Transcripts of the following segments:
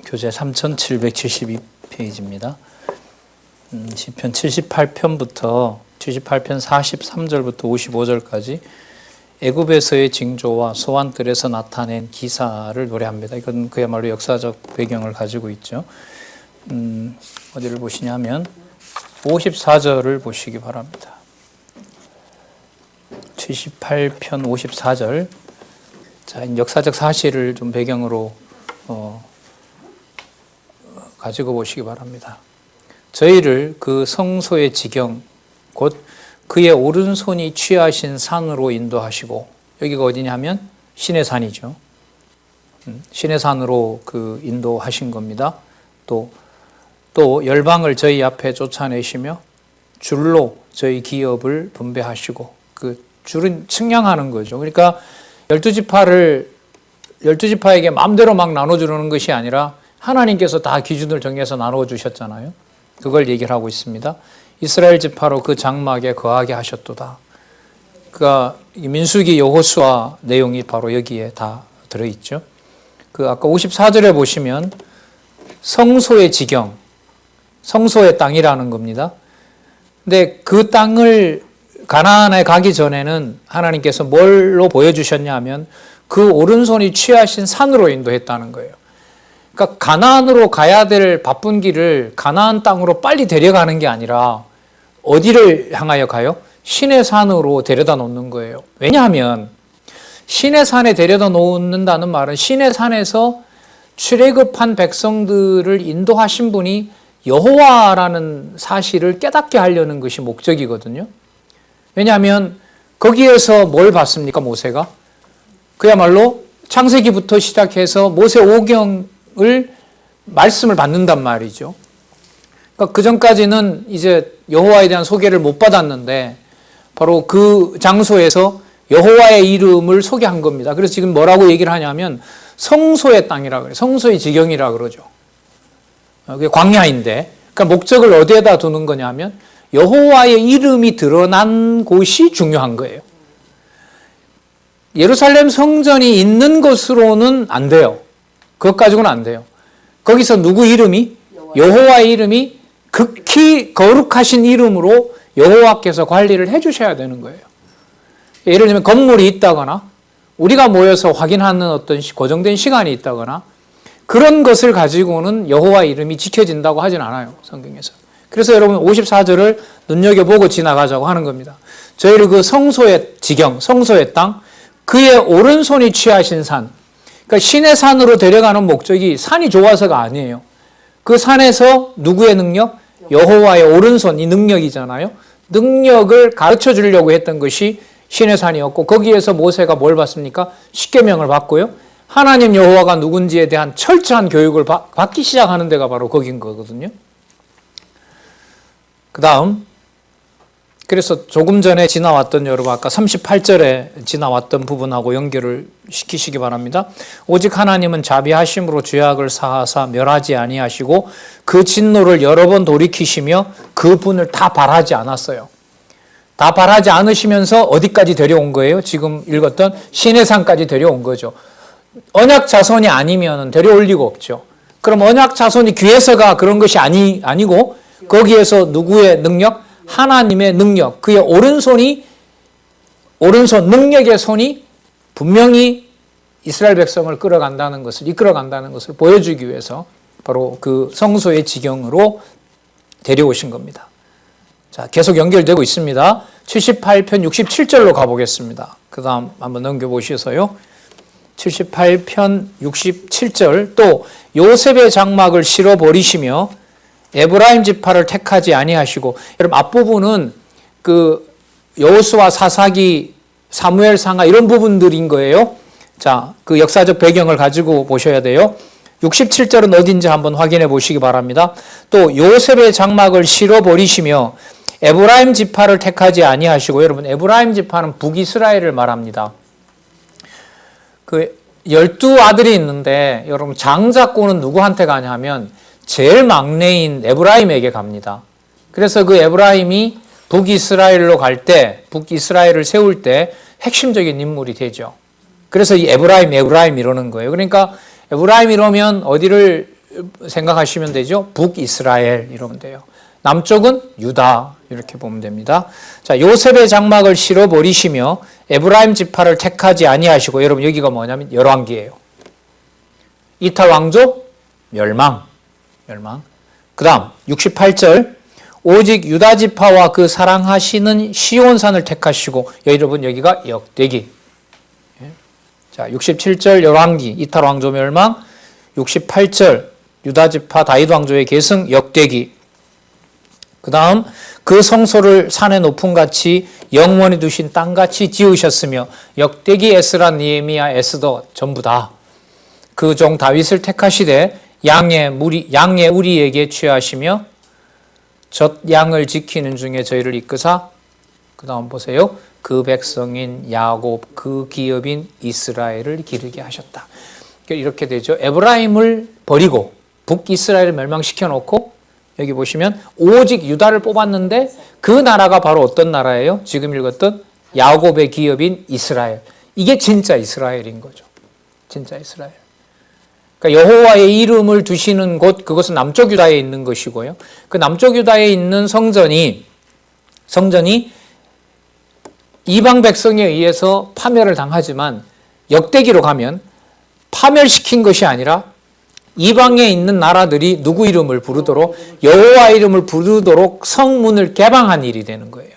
교재 3772페이지입니다. 시편 78편부터 78편 43절부터 55절까지 애굽에서의 징조와 소환들에서 나타낸 기사를 노래합니다. 이건 그야말로 역사적 배경을 가지고 있죠. 어디를 보시냐면 54절을 보시기 바랍니다. 78편 54절. 자, 역사적 사실을 좀 배경으로 가지고 보시기 바랍니다. 저희를 그 성소의 지경 곧 그의 오른손이 취하신 산으로 인도하시고, 여기가 어디냐면 신의 산이죠. 신의 산으로 그 인도하신 겁니다. 또 열방을 저희 앞에 쫓아내시며 줄로 저희 기업을 분배하시고, 그 줄은 측량하는 거죠. 그러니까 12지파에게 마음대로 막 나눠주는 것이 아니라 하나님께서 다 기준을 정해서 나눠주셨잖아요. 그걸 얘기를 하고 있습니다. 이스라엘 지파로 그 장막에 거하게 하셨도다. 그러니까 민수기 여호수아 내용이 바로 여기에 다 들어있죠. 그 아까 54절에 보시면 성소의 지경, 성소의 땅이라는 겁니다. 근데 그 땅을 가나안에 가기 전에는 하나님께서 뭘로 보여주셨냐 하면 그 오른손이 취하신 산으로 인도했다는 거예요. 그러니까 가나안으로 가야 될 바쁜 길을 가나안 땅으로 빨리 데려가는 게 아니라 어디를 향하여 가요? 신의 산으로 데려다 놓는 거예요. 왜냐하면 신의 산에 데려다 놓는다는 말은 신의 산에서 출애굽한 백성들을 인도하신 분이 여호와라는 사실을 깨닫게 하려는 것이 목적이거든요. 왜냐하면 거기에서 뭘 봤습니까, 모세가? 그야말로 창세기부터 시작해서 모세 오경을 말씀을 받는단 말이죠. 그러니까 그 전까지는 이제 여호와에 대한 소개를 못 받았는데 바로 그 장소에서 여호와의 이름을 소개한 겁니다. 그래서 지금 뭐라고 얘기를 하냐면 성소의 땅이라 그래요. 성소의 지경이라 그러죠. 그게 광야인데, 그러니까 목적을 어디에다 두는 거냐면 여호와의 이름이 드러난 곳이 중요한 거예요. 예루살렘 성전이 있는 곳으로는 안 돼요. 그것 가지고는 안 돼요. 거기서 누구 이름이? 여호와의 이름이 극히 거룩하신 이름으로 여호와께서 관리를 해주셔야 되는 거예요. 예를 들면 건물이 있다거나 우리가 모여서 확인하는 어떤 고정된 시간이 있다거나 그런 것을 가지고는 여호와의 이름이 지켜진다고 하진 않아요, 성경에서. 그래서 여러분 54절을 눈여겨보고 지나가자고 하는 겁니다. 저희를 그 성소의 지경, 성소의 땅, 그의 오른손이 취하신 산, 그러니까 신의 산으로 데려가는 목적이 산이 좋아서가 아니에요. 그 산에서 누구의 능력? 여호와의 오른손, 이 능력이잖아요. 능력을 가르쳐 주려고 했던 것이 신의 산이었고, 거기에서 모세가 뭘 받습니까? 십계명을 받고요. 하나님 여호와가 누군지에 대한 철저한 교육을 받기 시작하는 데가 바로 거긴 거거든요. 그 다음, 그래서 조금 전에 지나왔던 여러분 아까 38절에 지나왔던 부분하고 연결을 시키시기 바랍니다. 오직 하나님은 자비하심으로 죄악을 사하사 멸하지 아니하시고 그 진노를 여러 번 돌이키시며 그 분을 다 발하지 않았어요. 다 발하지 않으시면서 어디까지 데려온 거예요? 지금 읽었던 신의 산까지 데려온 거죠. 언약 자손이 아니면 데려올 리가 없죠. 그럼 언약 자손이 귀에서가 그런 것이 아니고 거기에서 누구의 능력? 하나님의 능력, 그의 오른손 능력의 손이 분명히 이스라엘 백성을 이끌어간다는 것을 보여주기 위해서 바로 그 성소의 지경으로 데려오신 겁니다. 자, 계속 연결되고 있습니다. 78편 67절로 가보겠습니다. 그 다음 한번 넘겨보셔서요. 78편 67절. 또 요셉의 장막을 실어버리시며 에브라임 지파를 택하지 아니하시고, 여러분 앞부분은 그 여호수아, 사사기, 사무엘 상하 이런 부분들인 거예요. 자, 그 역사적 배경을 가지고 보셔야 돼요. 67절은 어딘지 한번 확인해 보시기 바랍니다. 또 요셉의 장막을 실어버리시며 에브라임 지파를 택하지 아니하시고, 여러분 에브라임 지파는 북이스라엘을 말합니다. 그 12아들이 있는데 여러분 장자권은 누구한테 가냐면 제일 막내인 에브라임에게 갑니다. 그래서 그 에브라임이 북이스라엘로 갈 때, 북이스라엘을 세울 때 핵심적인 인물이 되죠. 그래서 이 에브라임 이러는 거예요. 그러니까 에브라임 이러면 어디를 생각하시면 되죠. 북이스라엘 이러면 돼요. 남쪽은 유다 이렇게 보면 됩니다. 자, 요셉의 장막을 실어버리시며 에브라임 지파를 택하지 아니하시고, 여러분 여기가 뭐냐면 열왕기예요. 이탈 왕족 멸망. 그 다음 68절 오직 유다 지파와 그 사랑하시는 시온산을 택하시고, 여러분 여기가 역대기. 자, 67절 열왕기 이탈 왕조 멸망, 68절 유다 지파 다윗 왕조의 계승 역대기. 그 다음 그 성소를 산의 높음 같이 영원히 두신 땅같이 지으셨으며, 역대기 에스라 느헤미야 에스더 전부 다 그 종 다윗을 택하시되 양의 우리에게 취하시며 젖 양을 지키는 중에 저희를 이끄사, 그 다음 보세요. 그 백성인 야곱 그 기업인 이스라엘을 기르게 하셨다. 이렇게 되죠. 에브라임을 버리고 북이스라엘을 멸망시켜 놓고, 여기 보시면 오직 유다를 뽑았는데 그 나라가 바로 어떤 나라예요? 지금 읽었던 야곱의 기업인 이스라엘. 이게 진짜 이스라엘인 거죠. 진짜 이스라엘. 그러니까 여호와의 이름을 두시는 곳, 그것은 남쪽 유다에 있는 것이고요. 그 남쪽 유다에 있는 성전이 이방 백성에 의해서 파멸을 당하지만, 역대기로 가면 파멸시킨 것이 아니라 이방에 있는 나라들이 누구 이름을 부르도록, 여호와 이름을 부르도록 성문을 개방한 일이 되는 거예요.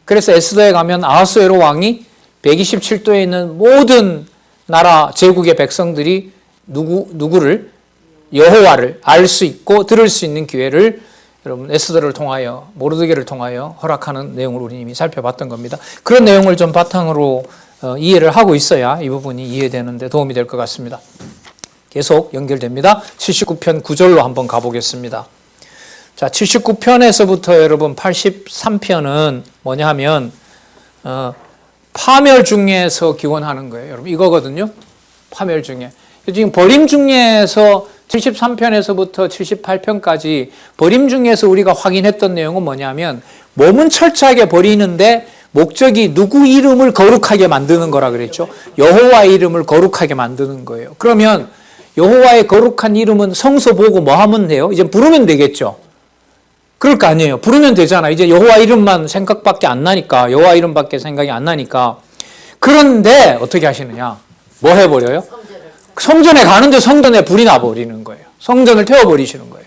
그래서 에스더에 가면 아하수에로 왕이 127도에 있는 모든 나라 제국의 백성들이 누구를, 여호와를 알 수 있고 들을 수 있는 기회를 여러분 에스더를 통하여, 모르드게를 통하여 허락하는 내용을 우리 이미 살펴봤던 겁니다. 그런 내용을 좀 바탕으로 이해를 하고 있어야 이 부분이 이해되는데 도움이 될 것 같습니다. 계속 연결됩니다. 79편 9절로 한번 가보겠습니다. 자, 79편에서부터 여러분 83편은 뭐냐 하면 파멸 중에서 기원하는 거예요. 여러분 이거거든요. 파멸 중에. 지금 버림 중에서 73편에서부터 78편까지 버림 중에서 우리가 확인했던 내용은 뭐냐면, 몸은 철저하게 버리는데 목적이 누구 이름을 거룩하게 만드는 거라 그랬죠. 여호와의 이름을 거룩하게 만드는 거예요. 그러면 여호와의 거룩한 이름은 성서 보고 뭐 하면 돼요? 이제 부르면 되겠죠. 그럴 거 아니에요. 부르면 되잖아. 이제 여호와 이름만 생각밖에 안 나니까, 여호와 이름밖에 생각이 안 나니까. 그런데 어떻게 하시느냐? 뭐 해버려요? 성전에 가는데 성전에 불이 나버리는 거예요. 성전을 태워버리시는 거예요.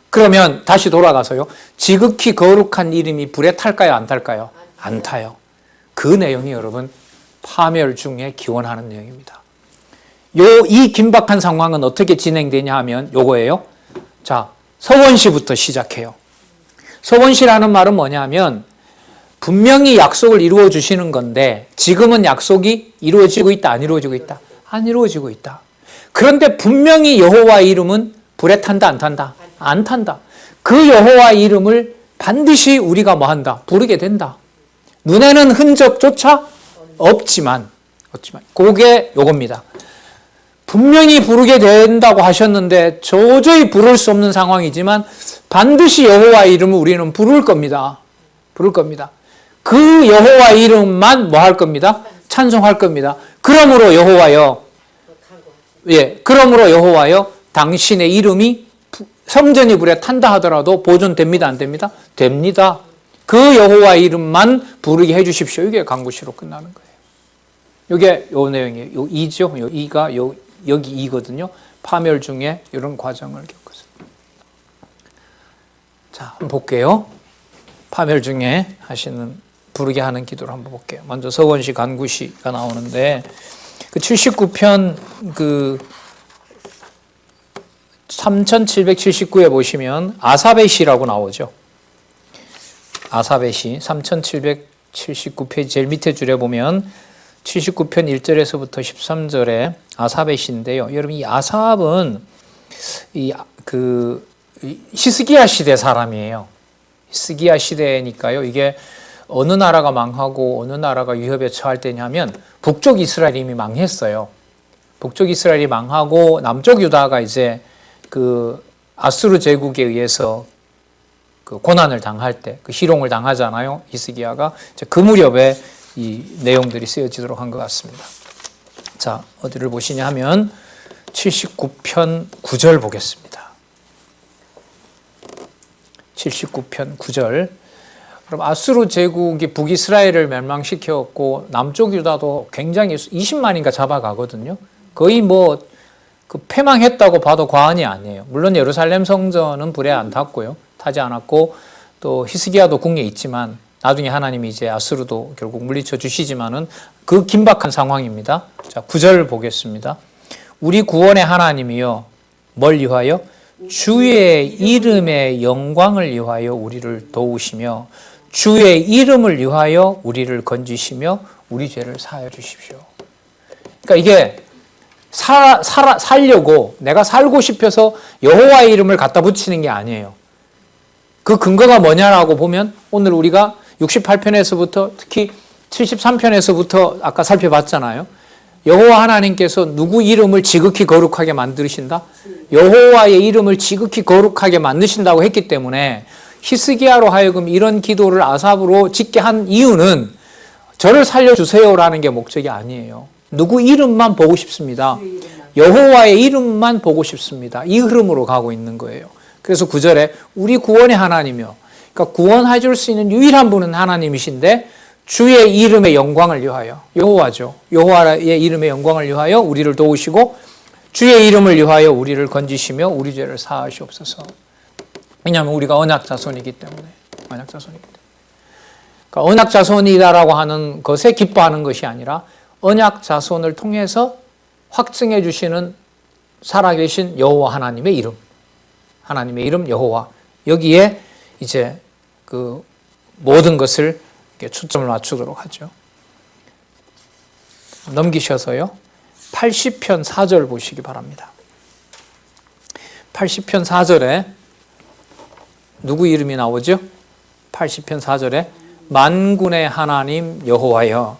그러면 다시 돌아가서요. 지극히 거룩한 이름이 불에 탈까요? 안 탈까요? 안 타요. 그 내용이 여러분 파멸 중에 기원하는 내용입니다. 이 긴박한 상황은 어떻게 진행되냐 하면 요거예요. 자, 서원시부터 시작해요. 서원시라는 말은 뭐냐면 분명히 약속을 이루어 주시는 건데, 지금은 약속이 이루어지고 있다, 안 이루어지고 있다? 안 이루어지고 있다. 그런데 분명히 여호와의 이름은 불에 탄다, 안 탄다? 안 탄다. 그 여호와의 이름을 반드시 우리가 뭐 한다? 부르게 된다. 눈에는 흔적조차 없지만 그게 요겁니다. 분명히 부르게 된다고 하셨는데 도저히 부를 수 없는 상황이지만 반드시 여호와의 이름을 우리는 부를 겁니다. 부를 겁니다. 그 여호와의 이름만 뭐 할 겁니다? 찬송할 겁니다. 그러므로 여호와여, 그러므로 여호와여, 당신의 이름이 성전이 불에 탄다 하더라도 보존됩니다, 안 됩니다? 됩니다. 그 여호와의 이름만 부르게 해주십시오. 이게 간구시로 끝나는 거예요. 이게 요 내용이에요. 요 2죠. 요 2가 여기 2거든요. 파멸 중에 이런 과정을 겪었어요. 자, 한번 볼게요. 파멸 중에 부르게 하는 기도를 한번 볼게요. 먼저 서원시, 간구시가 나오는데, 그 79편 3779에 보시면 아삽의 시라고 나오죠. 아삽의 시 3779페이지 제일 밑에 줄에 보면 79편 1절에서부터 13절에 아삽의 시인데요. 여러분 이 아삽은 히스기야 시대 사람이에요. 히스기야 시대니까요. 이게 어느 나라가 망하고 어느 나라가 위협에 처할 때냐면 북쪽 이스라엘이 이미 망했어요. 북쪽 이스라엘이 망하고 남쪽 유다가 이제 그 아수르 제국에 의해서 그 고난을 당할 때, 그 희롱을 당하잖아요. 히스기야가. 그 무렵에 이 내용들이 쓰여지도록 한 것 같습니다. 자, 어디를 보시냐 하면 79편 9절 보겠습니다. 79편 9절. 그럼 아수르 제국이 북이스라엘을 멸망시켰고 남쪽 유다도 굉장히 20만인가 잡아가거든요. 거의 그 패망했다고 봐도 과언이 아니에요. 물론 예루살렘 성전은 불에 안 탔고요. 타지 않았고 또 히스기야도 궁에 있지만 나중에 하나님이 이제 아수르도 결국 물리쳐 주시지만은 그 긴박한 상황입니다. 자, 9절 보겠습니다. 우리 구원의 하나님이여 뭘 위하여? 주의 이름의 영광을 위하여 우리를 도우시며 주의 이름을 위하여 우리를 건지시며 우리 죄를 사하여 주십시오. 그러니까 이게 살려고 내가 살고 싶어서 여호와의 이름을 갖다 붙이는 게 아니에요. 그 근거가 뭐냐라고 보면 오늘 우리가 68편에서부터 특히 73편에서부터 아까 살펴봤잖아요. 여호와 하나님께서 누구 이름을 지극히 거룩하게 만드신다? 여호와의 이름을 지극히 거룩하게 만드신다고 했기 때문에 히스기야로 하여금 이런 기도를 아삽으로 짓게 한 이유는 저를 살려주세요라는 게 목적이 아니에요. 누구 이름만 보고 싶습니다. 여호와의 이름만 보고 싶습니다. 이 흐름으로 가고 있는 거예요. 그래서 9절에 우리 구원의 하나님이요. 그러니까 구원해 줄 수 있는 유일한 분은 하나님이신데 주의 이름의 영광을 위하여, 여호와죠. 여호와의 이름의 영광을 위하여 우리를 도우시고 주의 이름을 위하여 우리를 건지시며 우리 죄를 사하시옵소서. 왜냐하면 우리가 언약 자손이기 때문에. 그러니까 언약 자손이다라고 하는 것에 기뻐하는 것이 아니라 언약 자손을 통해서 확증해 주시는 살아계신 여호와 하나님의 이름. 하나님의 이름 여호와. 여기에 이제 그 모든 것을 초점을 맞추도록 하죠. 넘기셔서요. 80편 4절 보시기 바랍니다. 80편 4절에 누구 이름이 나오죠? 80편 4절에 만군의 하나님 여호와여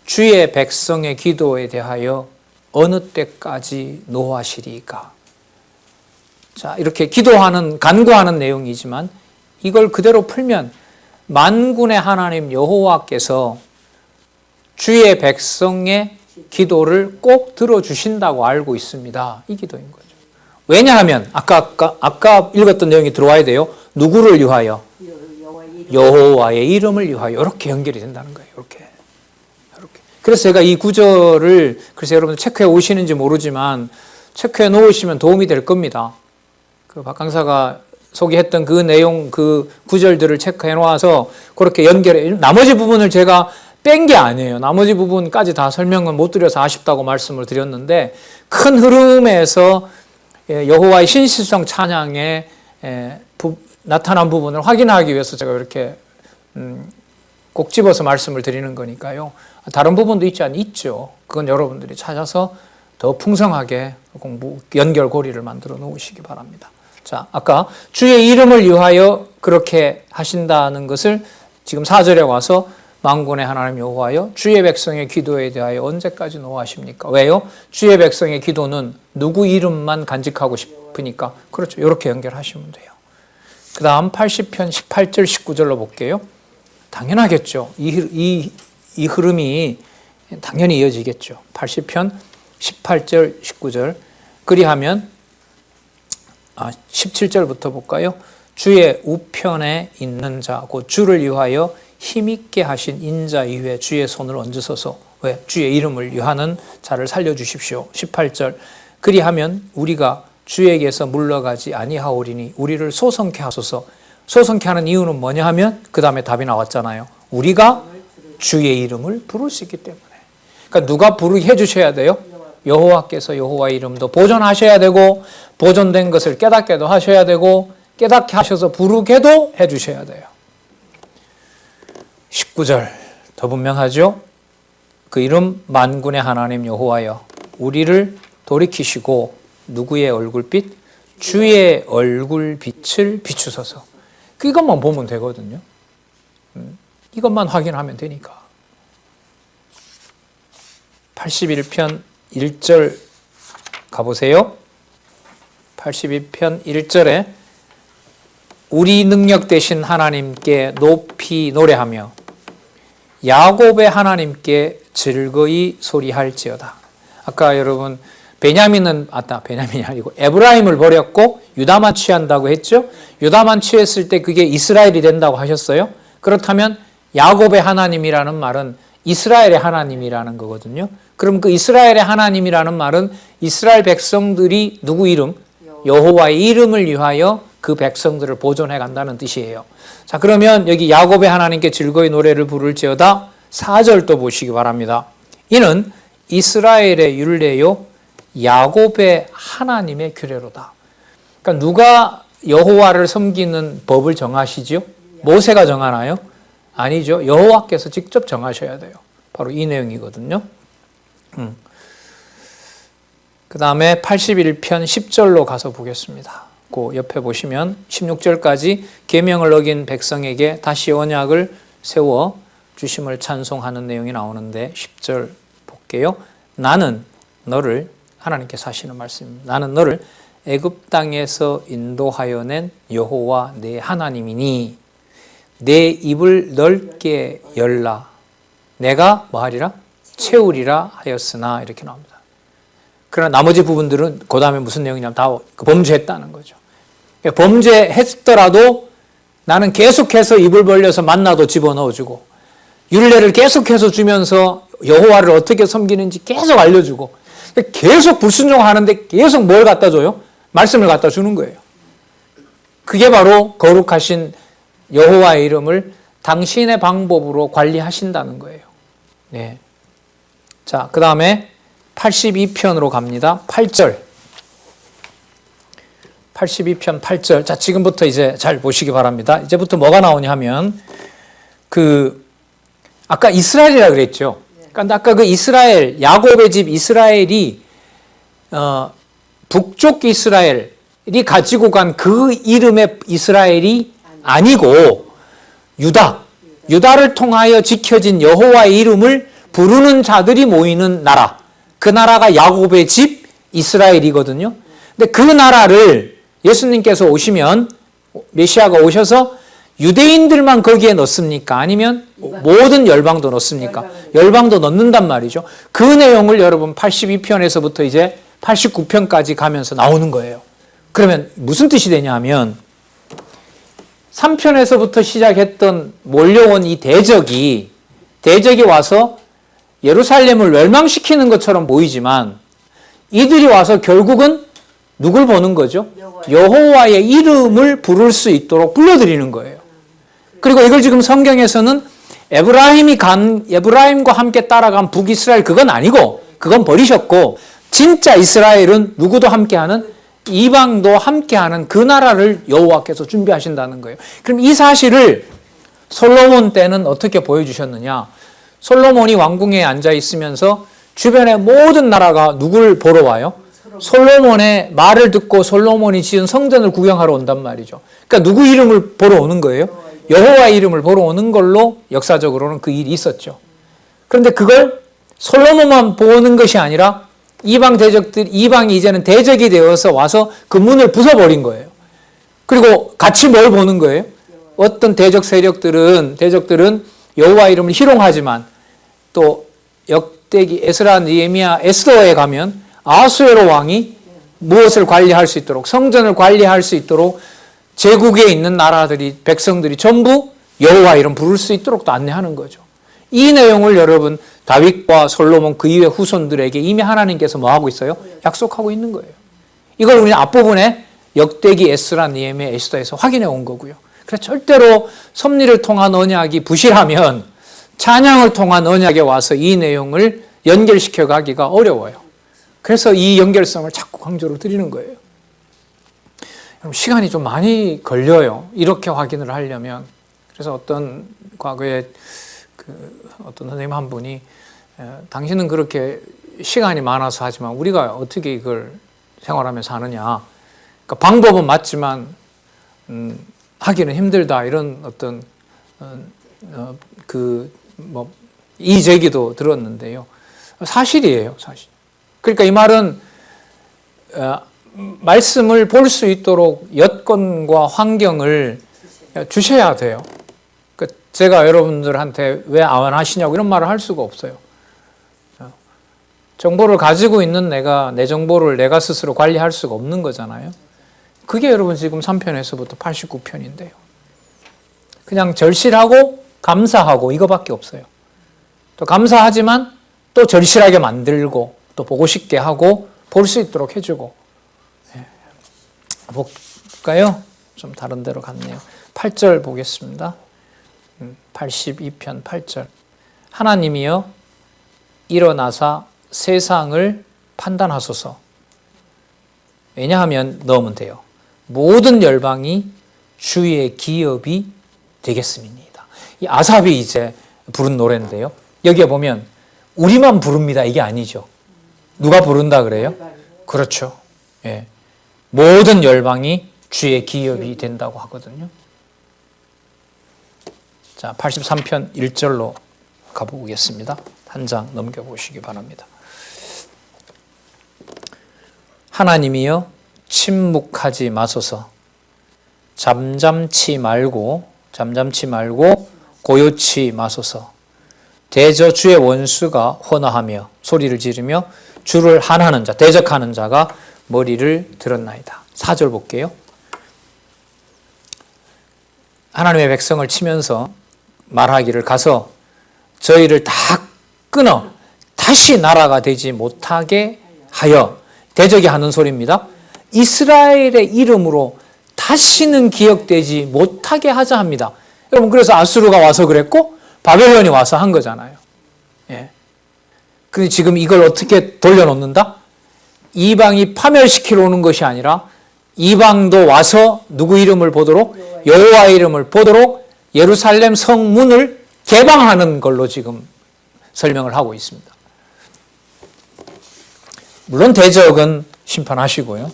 주의 백성의 기도에 대하여 어느 때까지 노하시리까? 자, 이렇게 기도하는, 간구하는 내용이지만 이걸 그대로 풀면 만군의 하나님 여호와께서 주의 백성의 기도를 꼭 들어주신다고 알고 있습니다. 이 기도인 거죠. 왜냐하면 아까 읽었던 내용이 들어와야 돼요. 누구를 위하여? 여호와의 이름을 위하여. 이렇게 연결이 된다는 거예요. 이렇게. 그래서 제가 이 구절을 그래서 여러분 체크해 오시는지 모르지만 체크해 놓으시면 도움이 될 겁니다. 그 박 강사가 소개했던 그 내용, 그 구절들을 체크해 놓아서 그렇게 연결해. 나머지 부분을 제가 뺀 게 아니에요. 나머지 부분까지 다 설명은 못 드려서 아쉽다고 말씀을 드렸는데 큰 흐름에서 여호와의 신실성 찬양에 나타난 부분을 확인하기 위해서 제가 이렇게 꼭 집어서 말씀을 드리는 거니까요. 다른 부분도 있죠. 그건 여러분들이 찾아서 더 풍성하게 연결고리를 만들어 놓으시기 바랍니다. 자, 아까 주의 이름을 위하여 그렇게 하신다는 것을 지금 4절에 와서 만군의 하나님 여호와여 주의 백성의 기도에 대하여 언제까지 노하십니까? 왜요? 주의 백성의 기도는 누구 이름만 간직하고 싶으니까. 그렇죠. 이렇게 연결하시면 돼요. 그 다음 80편 18절 19절로 볼게요. 당연하겠죠. 이 흐름이 당연히 이어지겠죠. 80편 18절 19절 그리하면 17절부터 볼까요? 주의 우편에 있는 자 곧 주를 위하여 힘있게 하신 인자 이후에 주의 손을 얹으소서. 왜? 주의 이름을 위하는 자를 살려주십시오. 18절 그리하면 우리가 주에게서 물러가지 아니하오리니 우리를 소성케 하소서. 소성케 하는 이유는 뭐냐 하면 그 다음에 답이 나왔잖아요. 우리가 주의 이름을 부를 수 있기 때문에. 그러니까 누가 부르게 해주셔야 돼요? 여호와께서 여호와의 이름도 보존하셔야 되고 보존된 것을 깨닫게도 하셔야 되고 깨닫게 하셔서 부르게도 해주셔야 돼요. 19절 더 분명하죠? 그 이름 만군의 하나님 여호와여 우리를 돌이키시고 누구의 얼굴빛? 주의 얼굴빛을 비추소서. 이것만 보면 되거든요. 이것만 확인하면 되니까. 81편 1절 가보세요. 81편 1절에 우리 능력 되신 하나님께 높이 노래하며 야곱의 하나님께 즐거이 소리할지어다. 아까 여러분 베냐민이 아니고 에브라임을 버렸고 유다만 취한다고 했죠? 유다만 취했을 때 그게 이스라엘이 된다고 하셨어요? 그렇다면 야곱의 하나님이라는 말은 이스라엘의 하나님이라는 거거든요. 그럼 그 이스라엘의 하나님이라는 말은 이스라엘 백성들이 누구 이름? 여호와의 이름을 위하여 그 백성들을 보존해 간다는 뜻이에요. 자, 그러면 여기 야곱의 하나님께 즐거이 노래를 부를지어다 4절 또 보시기 바랍니다. 이는 이스라엘의 율례요 야곱의 하나님의 규례로다. 그러니까 누가 여호와를 섬기는 법을 정하시죠? 모세가 정하나요? 아니죠. 여호와께서 직접 정하셔야 돼요. 바로 이 내용이거든요. 그 다음에 81편 10절로 가서 보겠습니다. 그 옆에 보시면 16절까지 계명을 어긴 백성에게 다시 언약을 세워 주심을 찬송하는 내용이 나오는데 10절 볼게요. 나는 너를, 하나님께서 하시는 말씀입니다. 나는 너를 애굽 땅에서 인도하여 낸 여호와 내 하나님이니 내 입을 넓게 열라 내가 뭐하리라? 채우리라 하였으나 이렇게 나옵니다. 그러나 나머지 부분들은 그 다음에 무슨 내용이냐면 다 범죄했다는 거죠. 범죄했더라도 나는 계속해서 입을 벌려서 만나도 집어넣어주고 율례를 계속해서 주면서 여호와를 어떻게 섬기는지 계속 알려주고 계속 불순종하는데 계속 뭘 갖다 줘요? 말씀을 갖다 주는 거예요. 그게 바로 거룩하신 여호와의 이름을 당신의 방법으로 관리하신다는 거예요. 네. 자, 그 다음에 82편으로 갑니다. 8절. 82편 8절. 자, 지금부터 이제 잘 보시기 바랍니다. 이제부터 뭐가 나오냐 하면, 아까 이스라엘이라 그랬죠. 그러니까 아까 그 이스라엘, 야곱의 집 이스라엘이, 북쪽 이스라엘이 가지고 간 그 이름의 이스라엘이 아니고, 유다를 통하여 지켜진 여호와의 이름을 부르는 자들이 모이는 나라. 그 나라가 야곱의 집 이스라엘이거든요. 근데 그 나라를 예수님께서 오시면 메시아가 오셔서 유대인들만 거기에 넣습니까? 아니면 모든 열방도 넣습니까? 열방도 넣는단 말이죠. 그 내용을 여러분 82편에서부터 이제 89편까지 가면서 나오는 거예요. 그러면 무슨 뜻이 되냐 하면 3편에서부터 시작했던 몰려온 이 대적이 와서 예루살렘을 멸망시키는 것처럼 보이지만 이들이 와서 결국은 누굴 보는 거죠? 여호와의 이름을 부를 수 있도록 불러드리는 거예요. 그리고 이걸 지금 성경에서는 에브라임과 함께 따라간 북이스라엘 그건 아니고 그건 버리셨고 진짜 이스라엘은 누구도 함께하는 이방도 함께하는 그 나라를 여호와께서 준비하신다는 거예요. 그럼 이 사실을 솔로몬 때는 어떻게 보여주셨느냐? 솔로몬이 왕궁에 앉아 있으면서 주변의 모든 나라가 누굴 보러 와요? 솔로몬의 말을 듣고 솔로몬이 지은 성전을 구경하러 온단 말이죠. 그러니까 누구 이름을 보러 오는 거예요? 여호와의 이름을 보러 오는 걸로 역사적으로는 그 일이 있었죠. 그런데 그걸 솔로몬만 보는 것이 아니라 이방이 이제는 대적이 되어서 와서 그 문을 부숴버린 거예요. 그리고 같이 뭘 보는 거예요? 어떤 대적들은 여호와 이름을 희롱하지만 또 역대기 에스라, 느헤미야, 에스더에 가면 아수에로 왕이 무엇을 관리할 수 있도록 성전을 관리할 수 있도록 제국에 있는 나라들이 백성들이 전부 여호와 이름 부를 수 있도록 또 안내하는 거죠. 이 내용을 여러분 다윗과 솔로몬 그 이후의 후손들에게 이미 하나님께서 뭐 하고 있어요? 약속하고 있는 거예요. 이걸 우리는 앞부분에 역대기 에스라, 느헤미야, 에스더에서 확인해 온 거고요. 그래서 절대로 섭리를 통한 언약이 부실하면 찬양을 통한 언약에 와서 이 내용을 연결시켜 가기가 어려워요. 그래서 이 연결성을 자꾸 강조를 드리는 거예요. 시간이 좀 많이 걸려요. 이렇게 확인을 하려면. 그래서 어떤 과거에 어떤 선생님 한 분이 당신은 그렇게 시간이 많아서 하지만 우리가 어떻게 이걸 생활하면서 하느냐. 그러니까 방법은 맞지만 하기는 힘들다. 이런 어떤 이 제기도 들었는데요. 사실이에요, 사실. 그러니까 이 말은 말씀을 볼 수 있도록 여건과 환경을 주셔야 돼요. 제가 여러분들한테 왜 안 하시냐고 이런 말을 할 수가 없어요. 정보를 가지고 있는 내가 내 정보를 내가 스스로 관리할 수가 없는 거잖아요. 그게 여러분 지금 3편에서부터 89편인데요. 그냥 절실하고 감사하고 이거밖에 없어요. 또 감사하지만 또 절실하게 만들고 또 보고 싶게 하고 볼 수 있도록 해주고. 볼까요? 좀 다른 데로 갔네요. 8절 보겠습니다. 82편 8절. 하나님이여 일어나사 세상을 판단하소서. 왜냐하면 넣으면 돼요. 모든 열방이 주의 기업이 되겠음이니이다. 이 아삽이 이제 부른 노래인데요. 여기에 보면 우리만 부릅니다. 이게 아니죠. 누가 부른다 그래요? 그렇죠. 예. 모든 열방이 주의 기업이 된다고 하거든요. 자, 83편 1절로 가보겠습니다. 한 장 넘겨보시기 바랍니다. 하나님이여 침묵하지 마소서. 잠잠치 말고 고요치 마소서. 대저 주의 원수가 헌화하며 소리를 지르며 주를 한하는 자, 대적하는 자가 머리를 들었나이다. 4절 볼게요. 하나님의 백성을 치면서 말하기를 가서 저희를 다 끊어 다시 나라가 되지 못하게 하여, 대적이 하는 소리입니다. 이스라엘의 이름으로 다시는 기억되지 못하게 하자 합니다. 여러분, 그래서 아수르가 와서 그랬고 바벨론이 와서 한 거잖아요. 예. 근데 지금 이걸 어떻게 돌려놓는다? 이방이 파멸시키러 오는 것이 아니라 이방도 와서 누구 이름을 보도록? 여호와의 이름을 보도록 예루살렘 성문을 개방하는 걸로 지금 설명을 하고 있습니다. 물론 대적은 심판하시고요.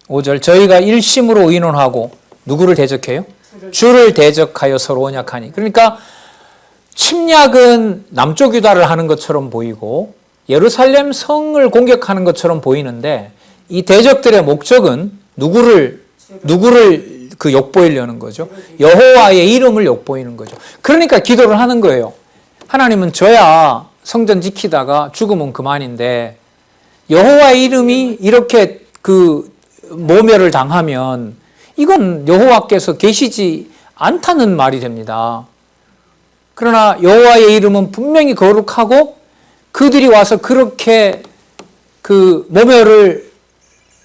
5절 저희가 일심으로 의논하고 누구를 대적해요? 주를 대적하여 서로 언약하니. 그러니까 침략은 남쪽 유다를 하는 것처럼 보이고 예루살렘 성을 공격하는 것처럼 보이는데 이 대적들의 목적은 누구를 그 욕보이려는 거죠. 여호와의 이름을 욕보이는 거죠. 그러니까 기도를 하는 거예요. 하나님은 저야 성전 지키다가 죽으면 그만인데 여호와의 이름이 이렇게 그 모멸을 당하면 이건 여호와께서 계시지 않다는 말이 됩니다. 그러나 여호와의 이름은 분명히 거룩하고 그들이 와서 그렇게 그 모멸을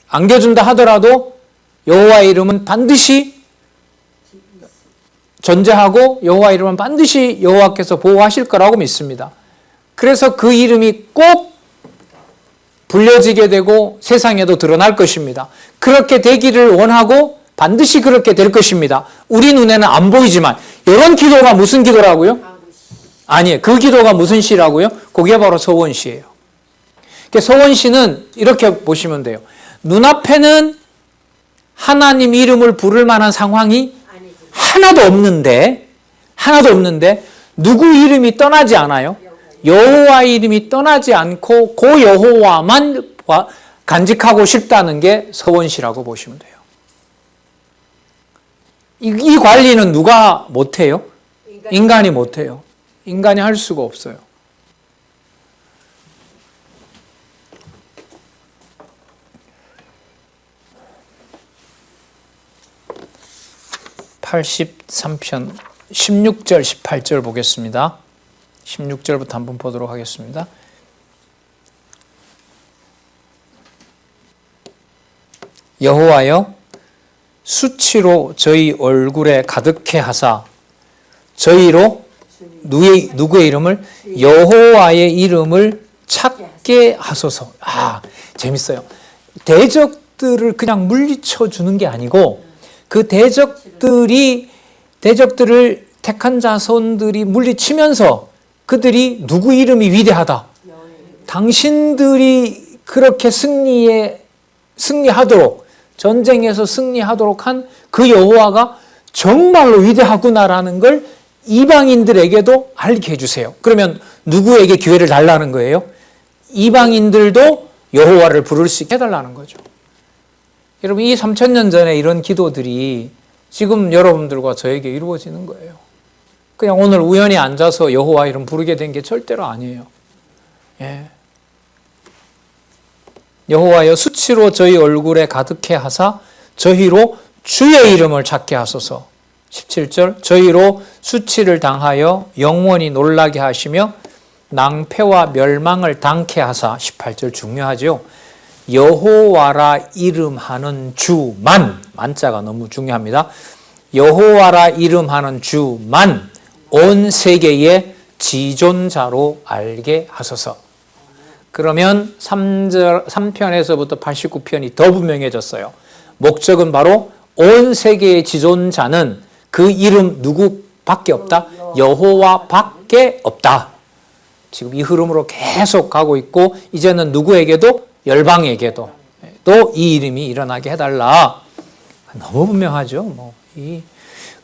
안겨준다 하더라도 여호와의 이름은 반드시 존재하고 여호와의 이름은 반드시 여호와께서 보호하실 거라고 믿습니다. 그래서 그 이름이 꼭 불려지게 되고 세상에도 드러날 것입니다. 그렇게 되기를 원하고 반드시 그렇게 될 것입니다. 우리 눈에는 안 보이지만 이런 기도가 무슨 기도라고요? 아니에요. 그 기도가 무슨 시라고요? 그게 바로 서원시예요. 서원시는 이렇게 보시면 돼요. 눈앞에는 하나님 이름을 부를 만한 상황이 하나도 없는데 누구 이름이 떠나지 않아요? 여호와의 이름이 떠나지 않고 그 여호와만 간직하고 싶다는 게 서원시라고 보시면 돼요. 이 관리는 누가 못해요? 인간이 못해요. 인간이 할 수가 없어요. (83편) 16절 18절 보겠습니다. 16절부터 한번 보도록 하겠습니다. 여호와여 수치로 저희 얼굴에 가득해 하사 저희로 누구의 이름을? 여호와의 이름을 찾게 하소서. 재밌어요. 대적들을 그냥 물리쳐 주는 게 아니고 그 대적들을 택한 자손들이 물리치면서 그들이 누구 이름이 위대하다. 당신들이 그렇게 승리하도록 전쟁에서 승리하도록 한 그 여호와가 정말로 위대하구나라는 걸 이방인들에게도 알게 해주세요. 그러면 누구에게 기회를 달라는 거예요? 이방인들도 여호와를 부를 수 있게 해달라는 거죠. 여러분, 이 3000년 전에 이런 기도들이 지금 여러분들과 저에게 이루어지는 거예요. 그냥 오늘 우연히 앉아서 여호와 이름 부르게 된 게 절대로 아니에요. 예. 여호와여 수치로 저희 얼굴에 가득해 하사 저희로 주의 이름을 찾게 하소서. 17절 저희로 수치를 당하여 영원히 놀라게 하시며 낭패와 멸망을 당케 하사. 18절 중요하죠. 여호와라 이름하는 주만, 만자가 너무 중요합니다. 여호와라 이름하는 주만 온 세계의 지존자로 알게 하소서. 그러면 3편에서부터 89편이 더 분명해졌어요. 목적은 바로 온 세계의 지존자는 그 이름 누구밖에 없다? 여호와밖에 없다. 지금 이 흐름으로 계속 가고 있고 이제는 누구에게도 열방에게도 또 이 이름이 일어나게 해달라. 너무 분명하죠.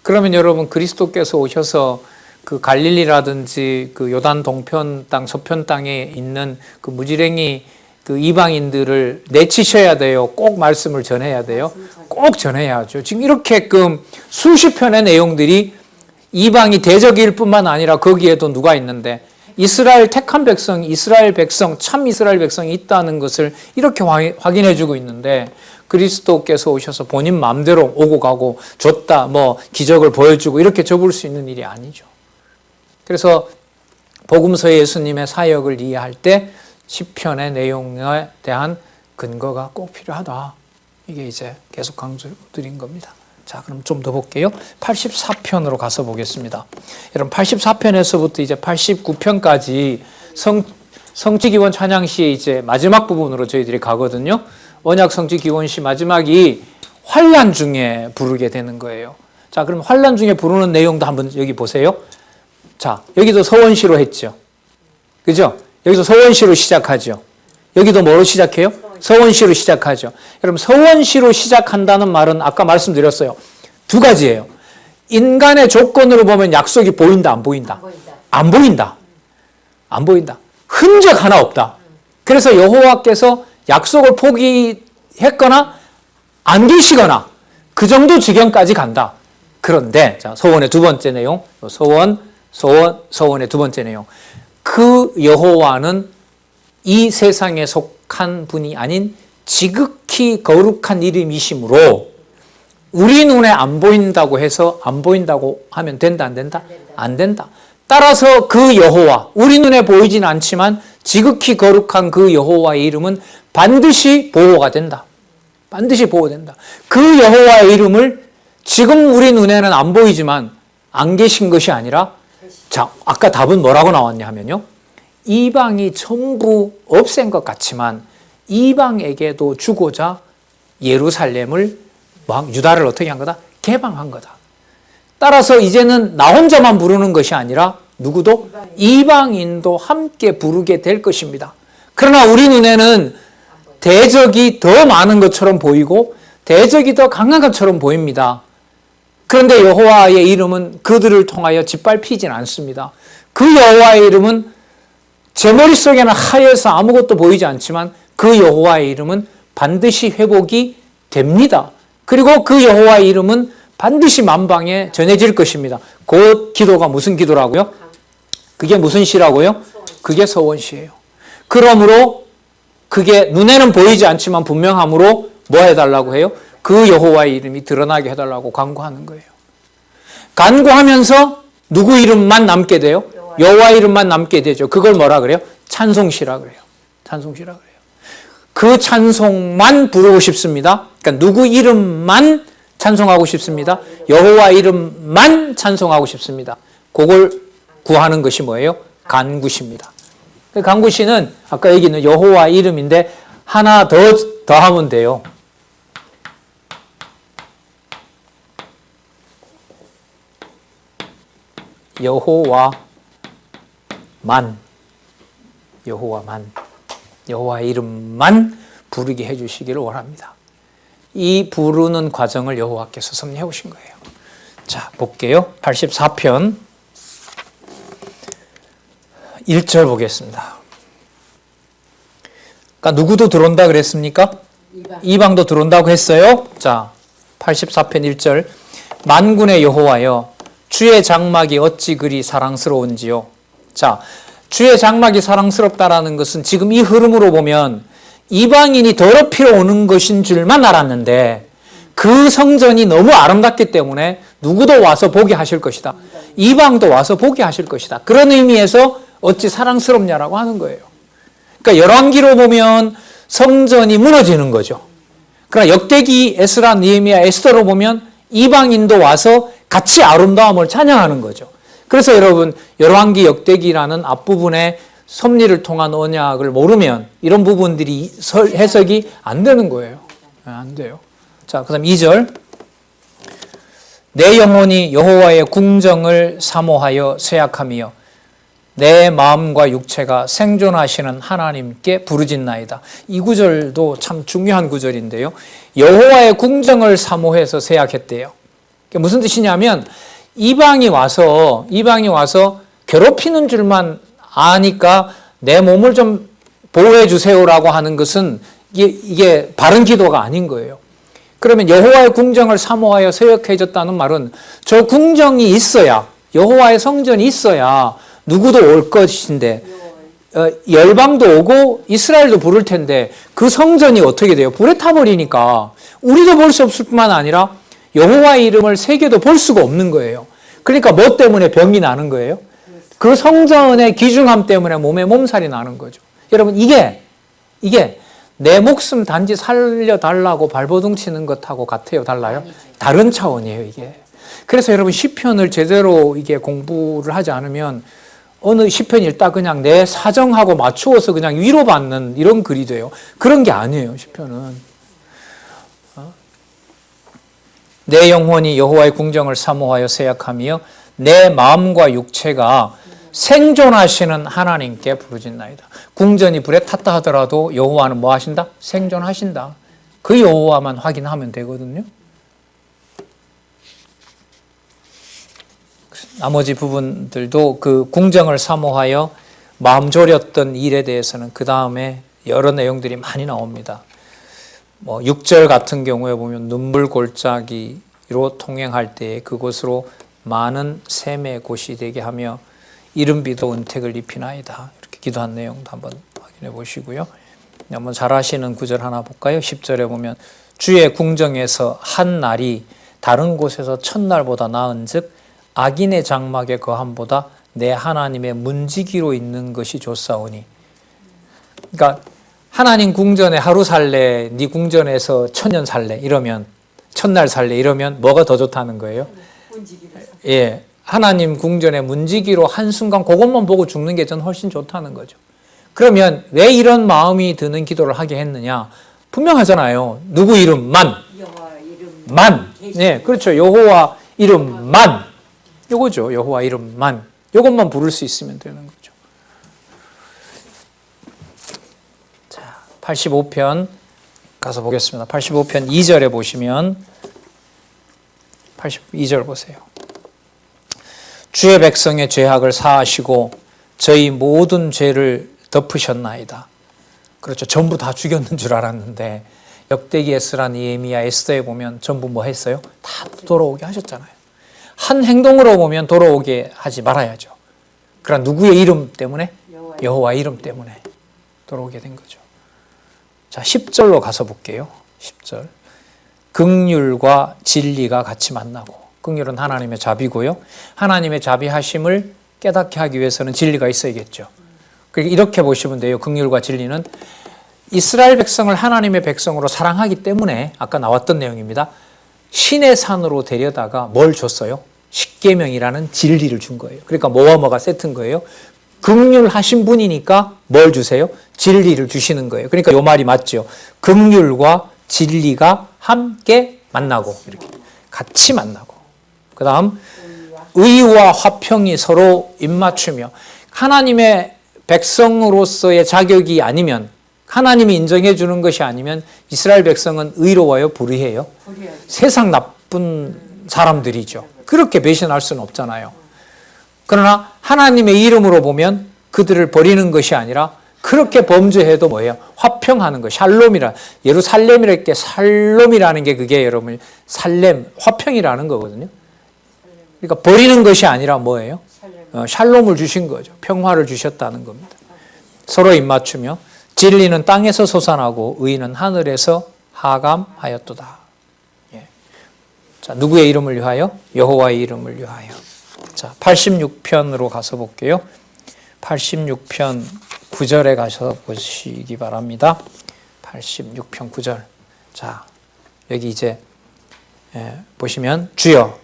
그러면 여러분 그리스도께서 오셔서 그 갈릴리라든지 그 요단 동편 땅, 서편 땅에 있는 그 무지랭이 그 이방인들을 내치셔야 돼요. 꼭 말씀을 전해야 돼요. 꼭 전해야죠. 지금 이렇게끔 수십 편의 내용들이 이방이 대적일 뿐만 아니라 거기에도 누가 있는데 이스라엘 택한 백성, 이스라엘 백성, 참 이스라엘 백성이 있다는 것을 이렇게 확인해 주고 있는데 그리스도께서 오셔서 본인 마음대로 오고 가고 줬다, 기적을 보여주고 이렇게 접을 수 있는 일이 아니죠. 그래서 복음서의 예수님의 사역을 이해할 때 시편의 내용에 대한 근거가 꼭 필요하다. 이게 이제 계속 강조드린 겁니다. 자, 그럼 좀 더 볼게요. 84편으로 가서 보겠습니다. 여러분 84편에서부터 이제 89편까지 성취기원 찬양시의 이제 마지막 부분으로 저희들이 가거든요. 언약 성취기원시 마지막이 환난 중에 부르게 되는 거예요. 자, 그럼 환난 중에 부르는 내용도 한번 여기 보세요. 자, 여기도 서원시로 했죠. 그죠? 여기서 서원시로 시작하죠. 여기도 뭐로 시작해요? 서원시로 시작하죠. 여러분 서원시로 시작한다는 말은 아까 말씀드렸어요. 두 가지예요. 인간의 조건으로 보면 약속이 보인다, 안 보인다? 안 보인다. 안 보인다. 흔적 하나 없다. 그래서 여호와께서 약속을 포기했거나 안 계시거나 그 정도 지경까지 간다. 그런데 자, 서원의 두 번째 내용, 서원의 두 번째 내용. 그 여호와는 이 세상에 속한 분이 아닌 지극히 거룩한 이름이시므로 우리 눈에 안 보인다고 해서 안 보인다고 하면 된다, 안 된다? 안 된다. 따라서 그 여호와, 우리 눈에 보이진 않지만 지극히 거룩한 그 여호와의 이름은 반드시 보호가 된다. 반드시 보호된다. 그 여호와의 이름을 지금 우리 눈에는 안 보이지만 안 계신 것이 아니라 자, 아까 답은 뭐라고 나왔냐 하면요. 이방이 전부 없앤 것 같지만 이방에게도 주고자 예루살렘을 유다를 어떻게 한 거다? 개방한 거다. 따라서 이제는 나 혼자만 부르는 것이 아니라 누구도 이방인도 함께 부르게 될 것입니다. 그러나 우리 눈에는 대적이 더 많은 것처럼 보이고 대적이 더 강한 것처럼 보입니다. 그런데 여호와의 이름은 그들을 통하여 짓밟히진 않습니다. 그 여호와의 이름은 제 머릿속에는 하얘서 아무것도 보이지 않지만 그 여호와의 이름은 반드시 회복이 됩니다. 그리고 그 여호와의 이름은 반드시 만방에 전해질 것입니다. 그 기도가 무슨 기도라고요? 그게 무슨 시라고요? 그게 서원시예요. 그러므로 그게 눈에는 보이지 않지만 분명함으로 뭐 해달라고 해요? 그 여호와의 이름이 드러나게 해달라고 간구하는 거예요. 간구하면서 누구 이름만 남게 돼요? 여호와 이름만 남게 되죠. 그걸 뭐라 그래요? 찬송시라 그래요. 찬송시라 그래요. 그 찬송만 부르고 싶습니다. 그러니까 누구 이름만 찬송하고 싶습니다. 여호와 이름만 찬송하고 싶습니다. 그걸 구하는 것이 뭐예요? 간구시입니다. 그 간구시는 아까 얘기는 여호와 이름인데 하나 더 하면 돼요. 여호와의 이름만 부르게 해주시기를 원합니다. 이 부르는 과정을 여호와께서 섭리해 오신 거예요. 자, 볼게요. 84편 1절 보겠습니다. 그러니까 누구도 들어온다 그랬습니까? 이방도 들어온다고 했어요. 자, 84편 1절 만군의 여호와여 주의 장막이 어찌 그리 사랑스러운지요. 자, 주의 장막이 사랑스럽다라는 것은 지금 이 흐름으로 보면 이방인이 더럽히러 오는 것인 줄만 알았는데 그 성전이 너무 아름답기 때문에 누구도 와서 보게 하실 것이다. 이방도 와서 보게 하실 것이다. 그런 의미에서 어찌 사랑스럽냐라고 하는 거예요. 그러니까 열왕기로 보면 성전이 무너지는 거죠. 그러나 역대기, 에스라, 느헤미야, 에스더로 보면 이방인도 와서 같이 아름다움을 찬양하는 거죠. 그래서 여러분 열왕기, 역대기라는 앞부분에 섭리를 통한 언약을 모르면 이런 부분들이 해석이 안 되는 거예요. 안 돼요. 자, 그다음 2절. 내 영혼이 여호와의 궁정을 사모하여 쇠약하며 내 마음과 육체가 생존하시는 하나님께 부르짖나이다. 이 구절도 참 중요한 구절인데요. 여호와의 궁정을 사모해서 쇠약했대요. 무슨 뜻이냐면 이방이 와서 괴롭히는 줄만 아니까 내 몸을 좀 보호해 주세요라고 하는 것은 이게 바른 기도가 아닌 거예요. 그러면 여호와의 궁정을 사모하여 쇠약해졌다는 말은 저 궁정이 있어야, 여호와의 성전이 있어야 누구도 올 것인데 열방도 오고 이스라엘도 부를 텐데 그 성전이 어떻게 돼요? 불에 타버리니까 우리도 볼 수 없을 뿐만 아니라 여호와의 이름을 세계도 볼 수가 없는 거예요. 그러니까 뭐 때문에 병이 나는 거예요? 그 성전의 귀중함 때문에 몸에 몸살이 나는 거죠. 여러분 이게 내 목숨 단지 살려달라고 발버둥 치는 것하고 같아요? 달라요? 다른 차원이에요 이게. 그래서 여러분 시편을 제대로 이게 공부를 하지 않으면 어느 시편 읽다 그냥 내 사정하고 맞추어서 그냥 위로받는 이런 글이 돼요. 그런 게 아니에요 시편은. 내 영혼이 여호와의 궁정을 사모하여 쇠약하며 내 마음과 육체가 생존하시는 하나님께 부르짖나이다. 궁전이 불에 탔다 하더라도 여호와는 뭐 하신다? 생존하신다. 그 여호와만 확인하면 되거든요. 나머지 부분들도 그 궁정을 사모하여 마음 졸였던 일에 대해서는 그 다음에 여러 내용들이 많이 나옵니다. 6절 같은 경우에 보면 눈물 골짜기로 통행할 때에 그곳으로 많은 샘의 곳이 되게 하며 이른비도 은택을 입히나이다. 이렇게 기도한 내용도 한번 확인해 보시고요. 한번 잘 아시는 구절 하나 볼까요? 10절에 보면 주의 궁정에서 한 날이 다른 곳에서 첫날보다 나은 즉 악인의 장막의 거함보다 내 하나님의 문지기로 있는 것이 좋사오니. 그러니까 하나님 궁전에 하루 살래, 네 궁전에서 천년 살래 이러면 첫날 살래 이러면 뭐가 더 좋다는 거예요? 예, 하나님 궁전에 문지기로 한순간 그것만 보고 죽는 게 전 훨씬 좋다는 거죠. 그러면 왜 이런 마음이 드는 기도를 하게 했느냐? 분명하잖아요. 누구 이름만? 여호와 만. 네, 그렇죠. 여호와 이름만. 요거죠. 여호와 이름만. 요것만 부를 수 있으면 되는 거죠. 자, 85편 가서 보겠습니다. 85편 2절에 보시면 82절 보세요. 주의 백성의 죄악을 사하시고 저희 모든 죄를 덮으셨나이다. 그렇죠. 전부 다 죽였는 줄 알았는데 역대기, 에스라, 느헤미야, 에스더에 보면 전부 뭐 했어요? 다 돌아오게 하셨잖아요. 한 행동으로 보면 돌아오게 하지 말아야죠. 그러나 누구의 이름 때문에? 여호와 이름 때문에 돌아오게 된 거죠. 자, 10절로 가서 볼게요. 10절. 긍휼과 진리가 같이 만나고, 긍휼은 하나님의 자비고요. 하나님의 자비하심을 깨닫게 하기 위해서는 진리가 있어야겠죠. 그러니까 이렇게 보시면 돼요. 긍휼과 진리는 이스라엘 백성을 하나님의 백성으로 사랑하기 때문에 아까 나왔던 내용입니다. 신의 산으로 데려다가 뭘 줬어요? 십계명이라는 진리를 준 거예요. 그러니까 뭐와 뭐가 세트인 거예요? 긍휼하신 분이니까 뭘 주세요? 진리를 주시는 거예요. 그러니까 이 말이 맞죠. 긍휼과 진리가 함께 만나고 이렇게 같이 만나고 그 다음 의와 화평이 서로 입맞추며 하나님의 백성으로서의 자격이 아니면 하나님이 인정해 주는 것이 아니면 이스라엘 백성은 의로워요? 불의해요? 세상 나쁜 사람들이죠. 그렇게 배신할 수는 없잖아요. 그러나 하나님의 이름으로 보면 그들을 버리는 것이 아니라 그렇게 범죄해도 뭐예요? 화평하는 거, 샬롬이라. 예루살렘이랄 게 살롬이라는 게 그게 여러분 살렘, 화평이라는 거거든요. 그러니까 버리는 것이 아니라 뭐예요? 샬롬을 주신 거죠. 평화를 주셨다는 겁니다. 서로 입맞추며 진리는 땅에서 솟아나고 의는 하늘에서 하감하였도다. 예. 자, 누구의 이름을 위하여? 여호와의 이름을 위하여. 자, 86편으로 가서 볼게요. 86편 9절에 가서 보시기 바랍니다. 86편 9절. 자, 여기 이제 보시면 주여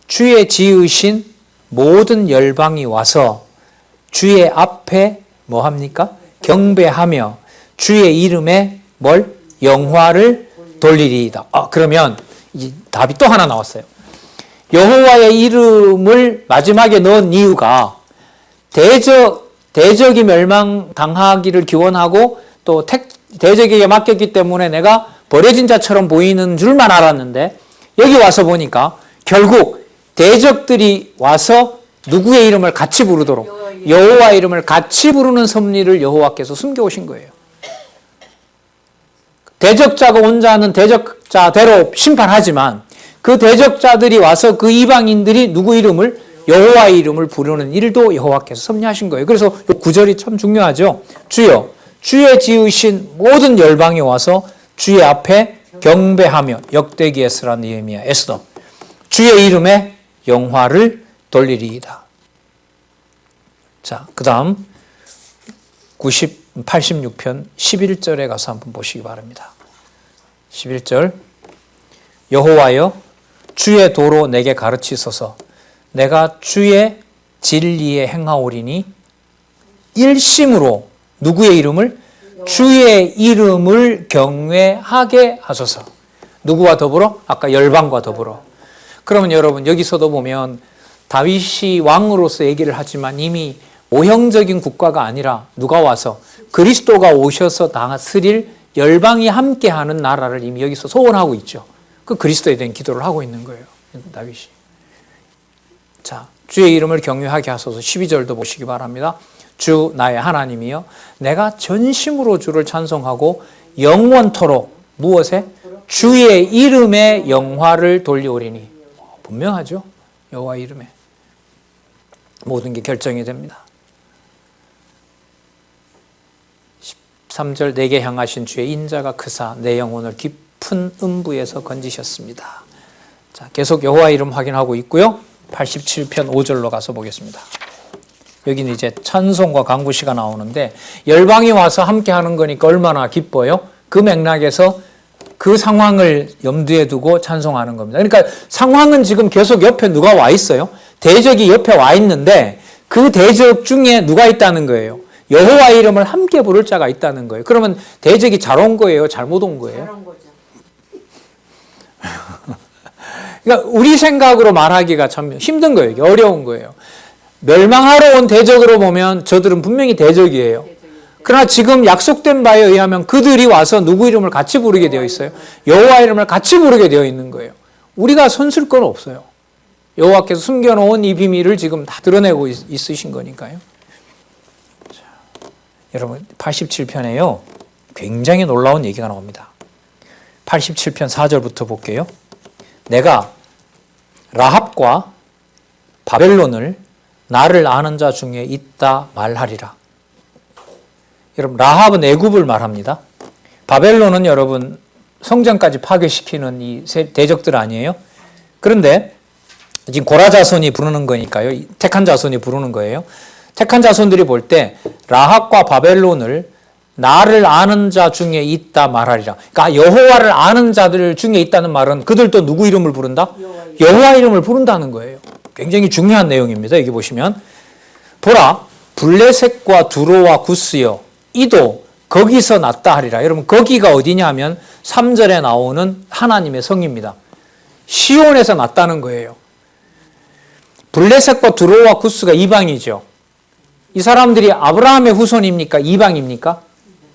주의 지으신 모든 열방이 와서 주의 앞에 뭐 합니까? 경배하며 주의 이름에 뭘? 영화를 돌리리이다. 그러면 이 답이 또 하나 나왔어요. 여호와의 이름을 마지막에 넣은 이유가 대적이 멸망당하기를 기원하고 또 대적에게 맡겼기 때문에 내가 버려진 자처럼 보이는 줄만 알았는데 여기 와서 보니까 결국 대적들이 와서 누구의 이름을 같이 부르도록 여호와 이름을 같이 부르는 섭리를 여호와께서 숨겨오신 거예요. 대적자가 온 자는 대적자대로 심판하지만 그 대적자들이 와서 그 이방인들이 누구 이름을? 여호와의 이름을 부르는 일도 여호와께서 섭리하신 거예요. 그래서 이 구절이 참 중요하죠. 주여 주의 지으신 모든 열방이 와서 주의 앞에 경배하며 역대기에 쓰라 느헤미야 에스더 주의 이름에 영화를 돌리리이다. 자, 그 다음 86편 11절에 가서 한번 보시기 바랍니다. 11절 여호와여 주의 도로 내게 가르치소서 내가 주의 진리에 행하오리니 일심으로 누구의 이름을? 주의 이름을 경외하게 하소서. 누구와 더불어? 아까 열방과 더불어. 그러면 여러분 여기서도 보면 다윗이 왕으로서 얘기를 하지만 이미 모형적인 국가가 아니라 누가 와서 그리스도가 오셔서 다스릴 열방이 함께하는 나라를 이미 여기서 소원하고 있죠. 그 그리스도에 대한 기도를 하고 있는 거예요. 다윗이. 자, 주의 이름을 경외하게 하소서. 12절도 보시기 바랍니다. 주 나의 하나님이여 내가 전심으로 주를 찬송하고 영원토록 무엇에? 주의 이름에 영화를 돌리오리니. 분명하죠. 여호와 이름에 모든 게 결정이 됩니다. 13절 내게 향하신 주의 인자가 크사 내 영혼을 깊은 음부에서 건지셨습니다. 자, 계속 여호와 이름 확인하고 있고요. 87편 5절로 가서 보겠습니다. 여기는 이제 찬송과 강구시가 나오는데 열방이 와서 함께 하는 거니까 얼마나 기뻐요? 그 맥락에서 그 상황을 염두에 두고 찬송하는 겁니다. 그러니까 상황은 지금 계속 옆에 누가 와 있어요? 대적이 옆에 와 있는데 그 대적 중에 누가 있다는 거예요? 여호와 이름을 함께 부를 자가 있다는 거예요. 그러면 대적이 잘 온 거예요? 잘못 온 거예요? 잘 온 거죠. 그러니까 우리 생각으로 말하기가 참 힘든 거예요. 어려운 거예요. 멸망하러 온 대적으로 보면 저들은 분명히 대적이에요. 그러나 지금 약속된 바에 의하면 그들이 와서 누구 이름을 같이 부르게 되어 있어요? 여호와 이름을 같이 부르게 되어 있는 거예요. 우리가 손쓸 건 없어요. 여호와께서 숨겨놓은 이 비밀을 지금 다 드러내고 있으신 거니까요. 자, 여러분 87편에요. 굉장히 놀라운 얘기가 나옵니다. 87편 4절부터 볼게요. 내가 라합과 바벨론을 나를 아는 자 중에 있다 말하리라. 여러분 라합은 애굽을 말합니다. 바벨론은 여러분 성전까지 파괴시키는 이 대적들 아니에요? 그런데 지금 고라 자손이 부르는 거니까요. 택한 자손이 부르는 거예요. 택한 자손들이 볼 때 라합과 바벨론을 나를 아는 자 중에 있다 말하리라. 그러니까 여호와를 아는 자들 중에 있다는 말은 그들도 누구 이름을 부른다? 여호와 이름을 부른다는 거예요. 굉장히 중요한 내용입니다. 여기 보시면 보라 블레셋과 두로와 구스여 이도 거기서 났다 하리라. 여러분 거기가 어디냐 하면 3절에 나오는 하나님의 성입니다. 시온에서 났다는 거예요. 블레셋과 두로와 구스가 이방이죠. 이 사람들이 아브라함의 후손입니까? 이방입니까?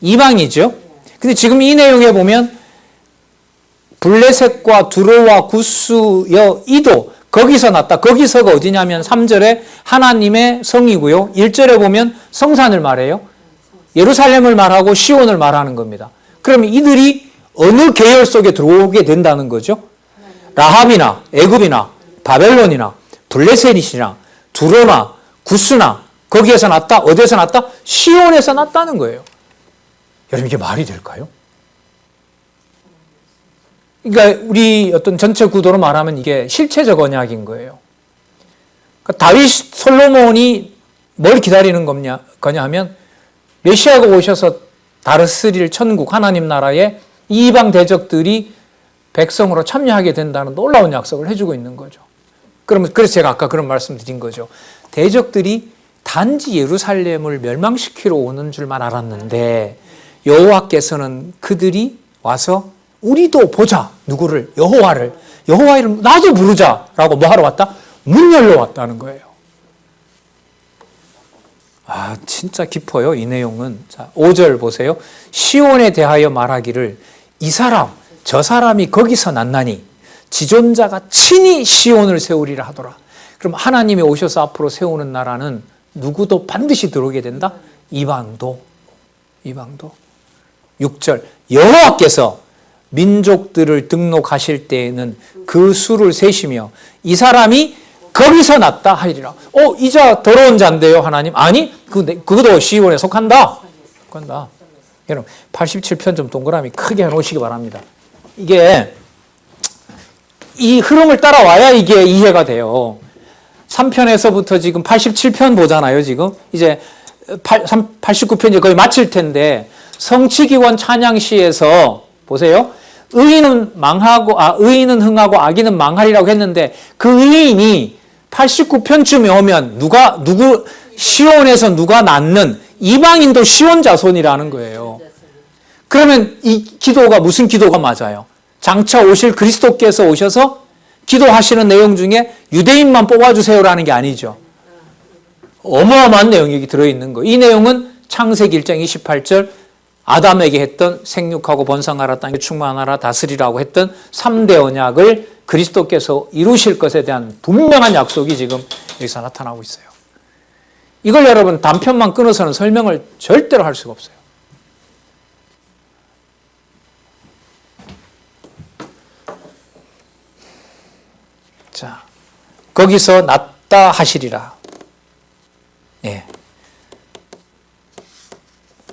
이방이죠. 근데 지금 이 내용에 보면 블레셋과 두로와 구스여 이도 거기서 났다. 거기서가 어디냐면 3절에 하나님의 성이고요. 1절에 보면 성산을 말해요. 예루살렘을 말하고 시온을 말하는 겁니다. 그러면 이들이 어느 계열 속에 들어오게 된다는 거죠? 라합이나 애굽이나 바벨론이나 블레셋이나 두로나 구스나 거기에서 났다. 어디에서 났다? 시온에서 났다는 거예요. 여러분 이게 말이 될까요? 그러니까 우리 어떤 전체 구도로 말하면 이게 실체적 언약인 거예요. 그러니까 다윗 솔로몬이 뭘 기다리는 거냐 하면 메시아가 오셔서 다스릴 천국 하나님 나라에 이방 대적들이 백성으로 참여하게 된다는 놀라운 약속을 해주고 있는 거죠. 그래서 제가 아까 그런 말씀 드린 거죠. 대적들이 단지 예루살렘을 멸망시키러 오는 줄만 알았는데 여호와께서는 그들이 와서 우리도 보자. 누구를? 여호와를. 여호와 이름 나도 부르자라고 뭐 하러 왔다? 문 열러 왔다는 거예요. 아, 진짜 깊어요, 이 내용은. 자, 5절 보세요. 시온에 대하여 말하기를 이 사람, 저 사람이 거기서 났나니 지존자가 친히 시온을 세우리라 하더라. 그럼 하나님이 오셔서 앞으로 세우는 나라는 누구도 반드시 들어오게 된다? 이방도. 6절. 여호와께서 민족들을 등록하실 때에는 그 수를 세시며 이 사람이 거기서 났다 하리라. 이 자 더러운 자인데요, 하나님? 아니, 그것도 시온에 속한다. 여러분, 87편 좀 동그라미 크게 해놓으시기 바랍니다. 이게 이 흐름을 따라와야 이게 이해가 돼요. 3편에서부터 지금 87편 보잖아요, 지금. 이제 89편 이제 거의 마칠 텐데, 성취기원 찬양시에서 보세요. 의인은 흥하고 악인은 망하리라고 했는데, 그 의인이 89편쯤에 오면 시온에서 누가 낳는 이방인도 시온 자손이라는 거예요. 그러면 이 기도가 무슨 기도가 맞아요? 장차 오실 그리스도께서 오셔서 기도하시는 내용 중에 유대인만 뽑아주세요라는 게 아니죠. 어마어마한 내용이 들어있는 거예요. 이 내용은 창세기 1장 28절 아담에게 했던 생육하고 번성하라 땅에 충만하라 다스리라고 했던 3대 언약을 그리스도께서 이루실 것에 대한 분명한 약속이 지금 여기서 나타나고 있어요. 이걸 여러분 단편만 끊어서는 설명을 절대로 할 수가 없어요. 자, 거기서 낫다 하시리라. 예.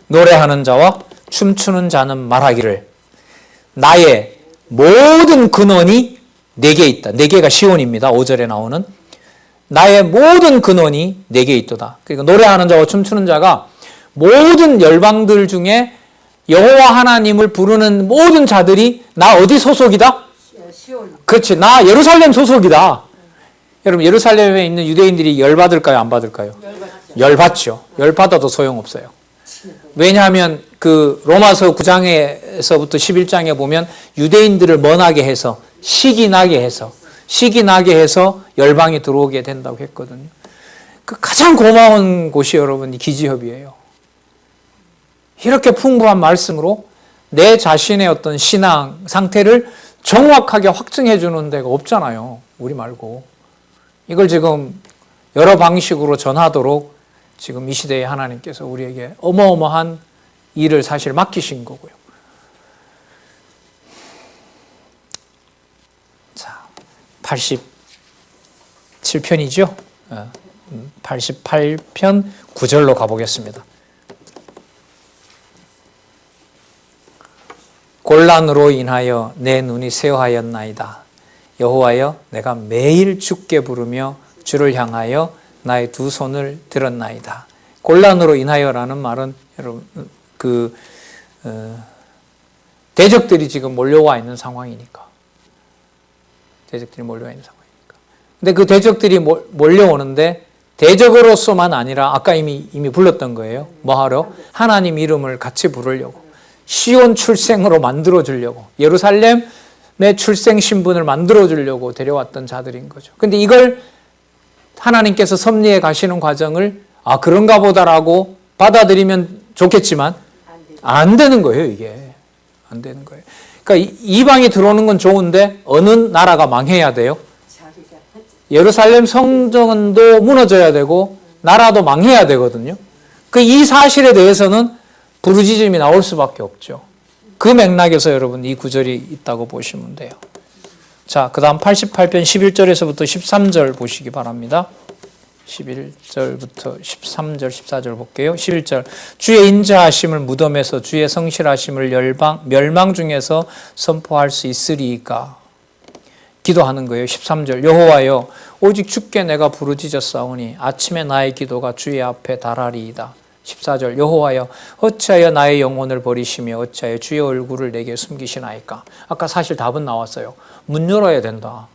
노래하는 자와 춤추는 자는 말하기를 나의 모든 근원이 내게 있다. 내게가 시온입니다. 5절에 나오는 나의 모든 근원이 내게 있도다. 그러니까 노래하는 자와 춤추는 자가 모든 열방들 중에 여호와 하나님을 부르는 모든 자들이 나 어디 소속이다? 시온. 그렇지. 나 예루살렘 소속이다. 여러분 예루살렘에 있는 유대인들이 열받을까요? 안 받을까요? 열받죠. 열받아도 소용없어요. 왜냐하면 그 로마서 9장에서부터 11장에 보면 유대인들을 먼하게 해서 시기 나게 해서 열방이 들어오게 된다고 했거든요. 그 가장 고마운 곳이 여러분 기지협이에요. 이렇게 풍부한 말씀으로 내 자신의 어떤 신앙 상태를 정확하게 확증해 주는 데가 없잖아요. 우리 말고. 이걸 지금 여러 방식으로 전하도록 지금 이 시대에 하나님께서 우리에게 어마어마한 일을 사실 맡기신 거고요. 자, 87편이죠. 88편 9절로 가보겠습니다. 곤란으로 인하여 내 눈이 쇠하였나이다. 여호와여, 내가 매일 주께 부르며 주를 향하여 나의 두 손을 들었나이다. 곤란으로 인하여라는 말은 여러분 대적들이 지금 몰려와 있는 상황이니까. 근데 그 대적들이 몰려오는데 대적으로서만 아니라 아까 이미 불렀던 거예요. 뭐 하러? 하나님 이름을 같이 부르려고. 시온 출생으로 만들어 주려고. 예루살렘의 출생 신분을 만들어 주려고 데려왔던 자들인 거죠. 근데 이걸 하나님께서 섭리해 가시는 과정을 그런가 보다라고 받아들이면 좋겠지만 안 되는 거예요, 이게. 안 되는 거예요. 그러니까 이방이 들어오는 건 좋은데 어느 나라가 망해야 돼요? 예루살렘 성전도 무너져야 되고 나라도 망해야 되거든요. 이 사실에 대해서는 부르짖음이 나올 수밖에 없죠. 그 맥락에서 여러분 이 구절이 있다고 보시면 돼요. 자, 그 다음 88편 11절에서부터 13절 보시기 바랍니다. 11절부터 13절, 14절 볼게요. 11절. 주의 인자하심을 무덤에서 주의 성실하심을 멸망 중에서 선포할 수 있으리이까. 기도하는 거예요. 13절. 여호와여 오직 주께 내가 부르짖었사오니 아침에 나의 기도가 주의 앞에 달하리이다. 14절. 여호와여 어찌하여 나의 영혼을 버리시며 어찌하여 주의 얼굴을 내게 숨기시나이까. 아까 사실 답은 나왔어요. 문 열어야 된다.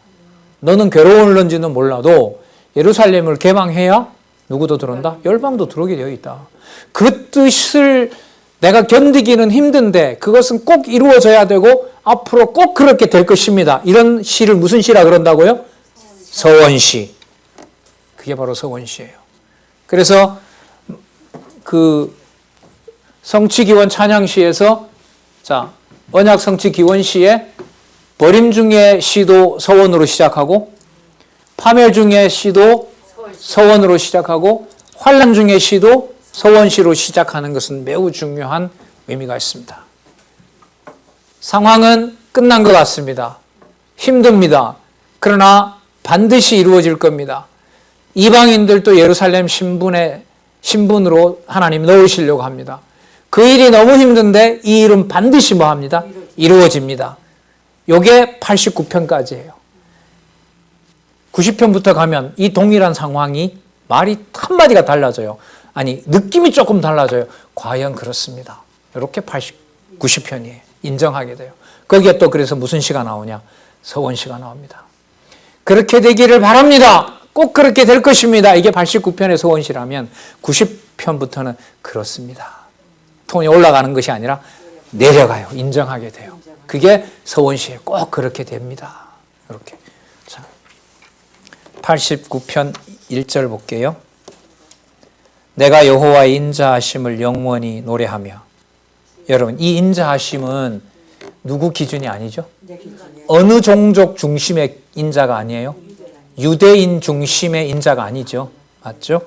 너는 괴로울런지는 몰라도 예루살렘을 개방해야 누구도 들어온다? 열방도 들어오게 되어 있다. 그 뜻을 내가 견디기는 힘든데 그것은 꼭 이루어져야 되고 앞으로 꼭 그렇게 될 것입니다. 이런 시를 무슨 시라 그런다고요? 서원시. 그게 바로 서원시예요. 그래서 그 성취기원 찬양시에서 언약 성취기원시에 버림 중의 시도 서원으로 시작하고 파멸 중의 시도 서원으로 시작하고 환난 중의 시도 서원시로 시작하는 것은 매우 중요한 의미가 있습니다. 상황은 끝난 것 같습니다. 힘듭니다. 그러나 반드시 이루어질 겁니다. 이방인들도 예루살렘 신분으로 하나님 넣으시려고 합니다. 그 일이 너무 힘든데 이 일은 반드시 뭐 합니다? 이루어집니다. 요게 89편까지예요. 90편부터 가면 이 동일한 상황이 말이 한마디가 달라져요. 아니 느낌이 조금 달라져요. 과연 그렇습니다. 이렇게 90편이에요. 인정하게 돼요. 거기에 또 그래서 무슨 시가 나오냐? 서원시가 나옵니다. 그렇게 되기를 바랍니다. 꼭 그렇게 될 것입니다. 이게 89편의 서원시라면 90편부터는 그렇습니다. 톤이 올라가는 것이 아니라 내려가요. 인정하게 돼요. 그게 서원시에 꼭 그렇게 됩니다. 이렇게. 자, 89편 1절 볼게요. 내가 여호와의 인자하심을 영원히 노래하며. 여러분 이 인자하심은 누구 기준이 아니죠? 어느 종족 중심의 인자가 아니에요? 유대인 중심의 인자가 아니죠. 맞죠?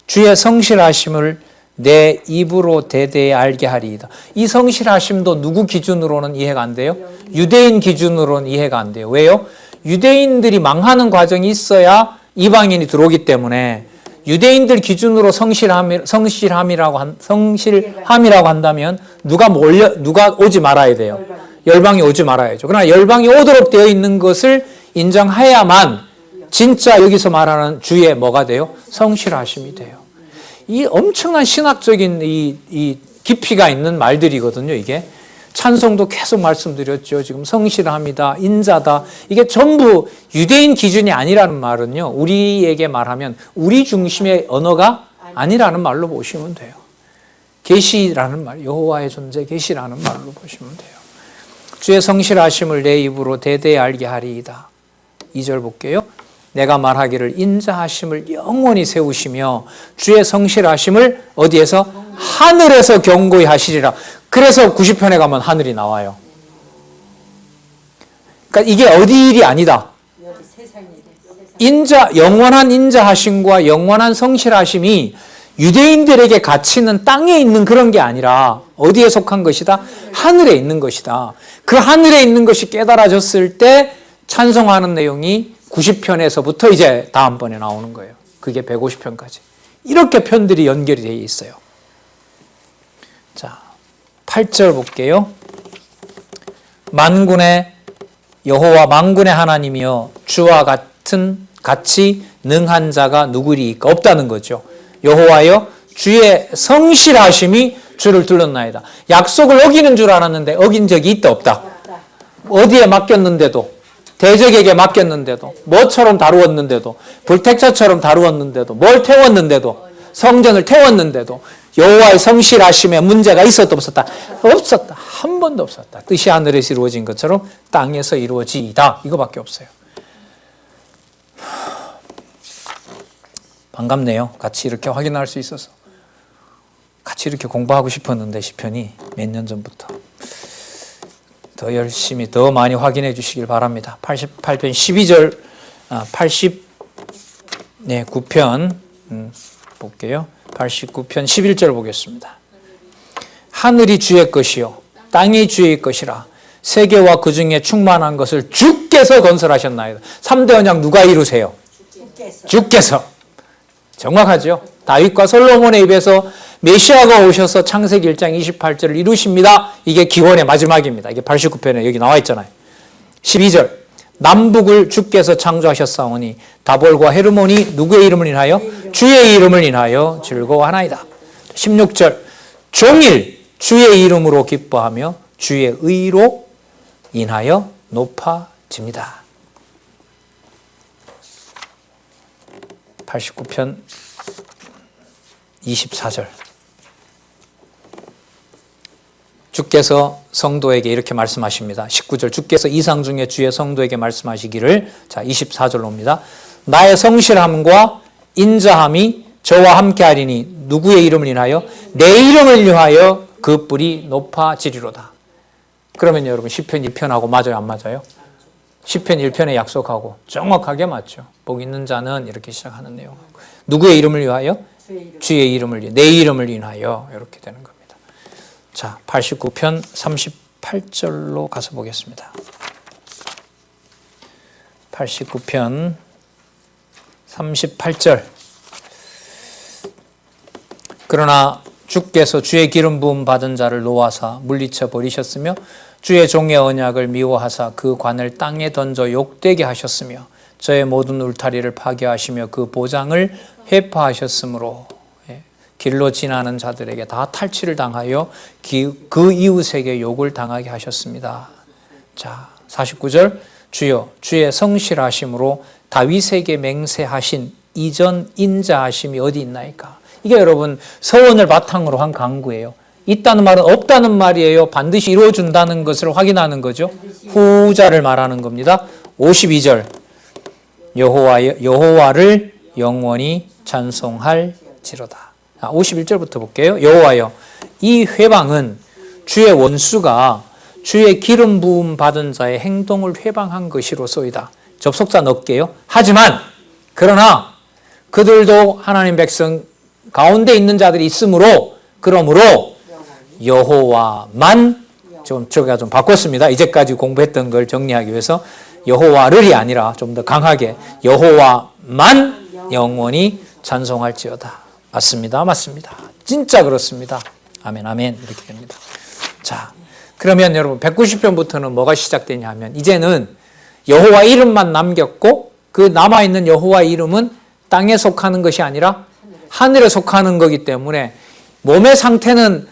주의 성실하심을 내 입으로 대대에 알게 하리이다. 이 성실하심도 누구 기준으로는 이해가 안 돼요? 유대인 기준으로는 이해가 안 돼요. 왜요? 유대인들이 망하는 과정이 있어야 이방인이 들어오기 때문에 유대인들 기준으로 성실함이라고 한다면 누가 오지 말아야 돼요? 열방이 오지 말아야죠. 그러나 열방이 오도록 되어 있는 것을 인정해야만 진짜 여기서 말하는 주의 뭐가 돼요? 성실하심이 돼요. 이 엄청난 신학적인 이 깊이가 있는 말들이거든요. 이게 찬송도 계속 말씀드렸죠. 지금 성실함이다, 인자다. 이게 전부 유대인 기준이 아니라는 말은요. 우리에게 말하면 우리 중심의 언어가 아니라는 말로 보시면 돼요. 계시라는 말, 여호와의 존재 계시라는 말로 보시면 돼요. 주의 성실하심을 내 입으로 대대에 알게 하리이다. 2절 볼게요. 내가 말하기를 인자하심을 영원히 세우시며 주의 성실하심을 어디에서? 하늘에서 경고히 하시리라. 그래서 90편에 가면 하늘이 나와요. 그러니까 이게 어디 일이 아니다. 영원한 인자하심과 영원한 성실하심이 유대인들에게 가치는 땅에 있는 그런 게 아니라 어디에 속한 것이다? 하늘에 있는 것이다. 그 하늘에 있는 것이 깨달아졌을 때 찬송하는 내용이 90편에서부터 이제 다음번에 나오는 거예요. 그게 150편까지. 이렇게 편들이 연결이 되어 있어요. 자, 8절 볼게요. 만군의 여호와 만군의 하나님이여 주와 같이 능한 자가 누구리이까? 없다는 거죠. 여호와여 주의 성실하심이 주를 둘렀나이다. 약속을 어기는 줄 알았는데 어긴 적이 있다 없다? 어디에 맡겼는데도, 대적에게 맡겼는데도, 뭐처럼 다루었는데도, 불택자처럼 다루었는데도, 뭘 태웠는데도, 성전을 태웠는데도 여호와의 성실하심에 문제가 있었다 없었다? 없었다. 한 번도 없었다. 뜻이 하늘에서 이루어진 것처럼 땅에서 이루어지이다. 이거밖에 없어요. 반갑네요. 같이 이렇게 확인할 수 있어서. 같이 이렇게 공부하고 싶었는데 시편이 몇 년 전부터. 더 열심히 더 많이 확인해 주시길 바랍니다. 88편 12절 89편 볼게요. 89편 11절 보겠습니다. 하늘이 주의 것이요 땅이 주의 것이라 세계와 그 중에 충만한 것을 주께서 건설하셨나이다. 3대 언약 누가 이루세요? 주께서. 정확하죠. 다윗과 솔로몬의 입에서 메시아가 오셔서 창세기 1장 28절을 이루십니다. 이게 기원의 마지막입니다. 이게 89편에 여기 나와 있잖아요. 12절 남북을 주께서 창조하셨사오니 다볼과 헤르몬이 누구의 이름을 인하여? 주의 이름을 인하여 즐거워하나이다. 16절 종일 주의 이름으로 기뻐하며 주의 의로 인하여 높아집니다. 89편 24절 주께서 성도에게 이렇게 말씀하십니다. 19절 주께서 이상 중에 주의 성도에게 말씀하시기를, 자 24절로 옵니다. 나의 성실함과 인자함이 저와 함께하리니 누구의 이름을 인하여? 내 이름을 위하여 그 뿔이 높아지리로다. 그러면 여러분 시편 1편하고 맞아요, 안 맞아요? 시편 1편에 약속하고 정확하게 맞죠. 복 있는 자는 이렇게 시작하는 내용하고 누구의 이름을 위하여? 주의 이름을 위하여, 내 이름을 인하여, 이렇게 되는 겁니다. 자, 89편 38절로 가서 보겠습니다. 89편 38절 그러나 주께서 주의 기름 부음 받은 자를 노하사 물리쳐 버리셨으며 주의 종의 언약을 미워하사 그 관을 땅에 던져 욕되게 하셨으며 저의 모든 울타리를 파괴하시며 그 보장을 회파하셨으므로 길로 지나는 자들에게 다 탈취를 당하여 그 이웃에게 욕을 당하게 하셨습니다. 자, 49절 주여 주의 성실하심으로 다윗에게 맹세하신 이전 인자하심이 어디 있나이까? 이게 여러분 서원을 바탕으로 한 강구예요. 있다는 말은 없다는 말이에요. 반드시 이루어준다는 것을 확인하는 거죠. 후자를 말하는 겁니다. 52절 여호와를 영원히 찬송할지로다. 51절부터 볼게요. 여호와여 이 회방은 주의 원수가 주의 기름 부음 받은 자의 행동을 회방한 것이로소이다. 접속사 넣을게요. 하지만 그러나 그들도 하나님 백성 가운데 있는 자들이 있으므로 그러므로 여호와만 제가 좀 바꿨습니다. 이제까지 공부했던 걸 정리하기 위해서 여호와를이 아니라 좀 더 강하게 여호와만 영원히 찬송할지어다. 맞습니다. 맞습니다. 진짜 그렇습니다. 아멘 아멘 이렇게 됩니다. 자, 그러면 여러분 190편부터는 뭐가 시작되냐 하면 이제는 여호와 이름만 남겼고 그 남아있는 여호와 이름은 땅에 속하는 것이 아니라 하늘에 속하는 거기 때문에 몸의 상태는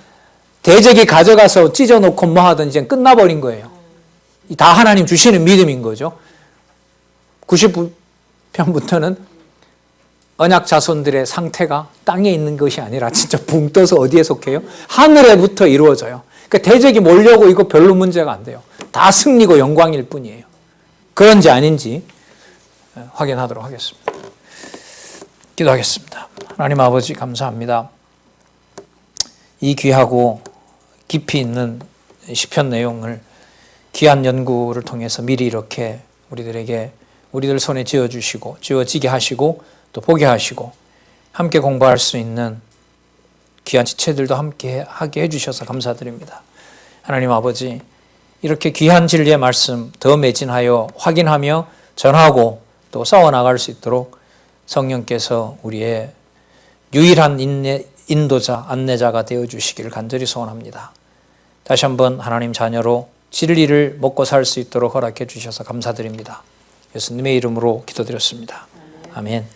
대적이 가져가서 찢어놓고 뭐 하든 이제 끝나버린 거예요. 다 하나님 주시는 믿음인 거죠. 99편부터는 언약 자손들의 상태가 땅에 있는 것이 아니라 진짜 붕 떠서 어디에 속해요? 하늘에부터 이루어져요. 그러니까 대적이 몰려고 이거 별로 문제가 안 돼요. 다 승리고 영광일 뿐이에요. 그런지 아닌지 확인하도록 하겠습니다. 기도하겠습니다. 하나님 아버지 감사합니다. 이 귀하고 깊이 있는 시편 내용을 귀한 연구를 통해서 미리 이렇게 우리들 손에 쥐어주시고 쥐어지게 하시고 또 보게 하시고 함께 공부할 수 있는 귀한 지체들도 함께 하게 해주셔서 감사드립니다. 하나님 아버지 이렇게 귀한 진리의 말씀 더 매진하여 확인하며 전하고 또 싸워나갈 수 있도록 성령께서 우리의 유일한 인도자, 안내자가 되어주시기를 간절히 소원합니다. 다시 한번 하나님 자녀로 진리를 먹고 살 수 있도록 허락해 주셔서 감사드립니다. 예수님의 이름으로 기도드렸습니다. 아멘.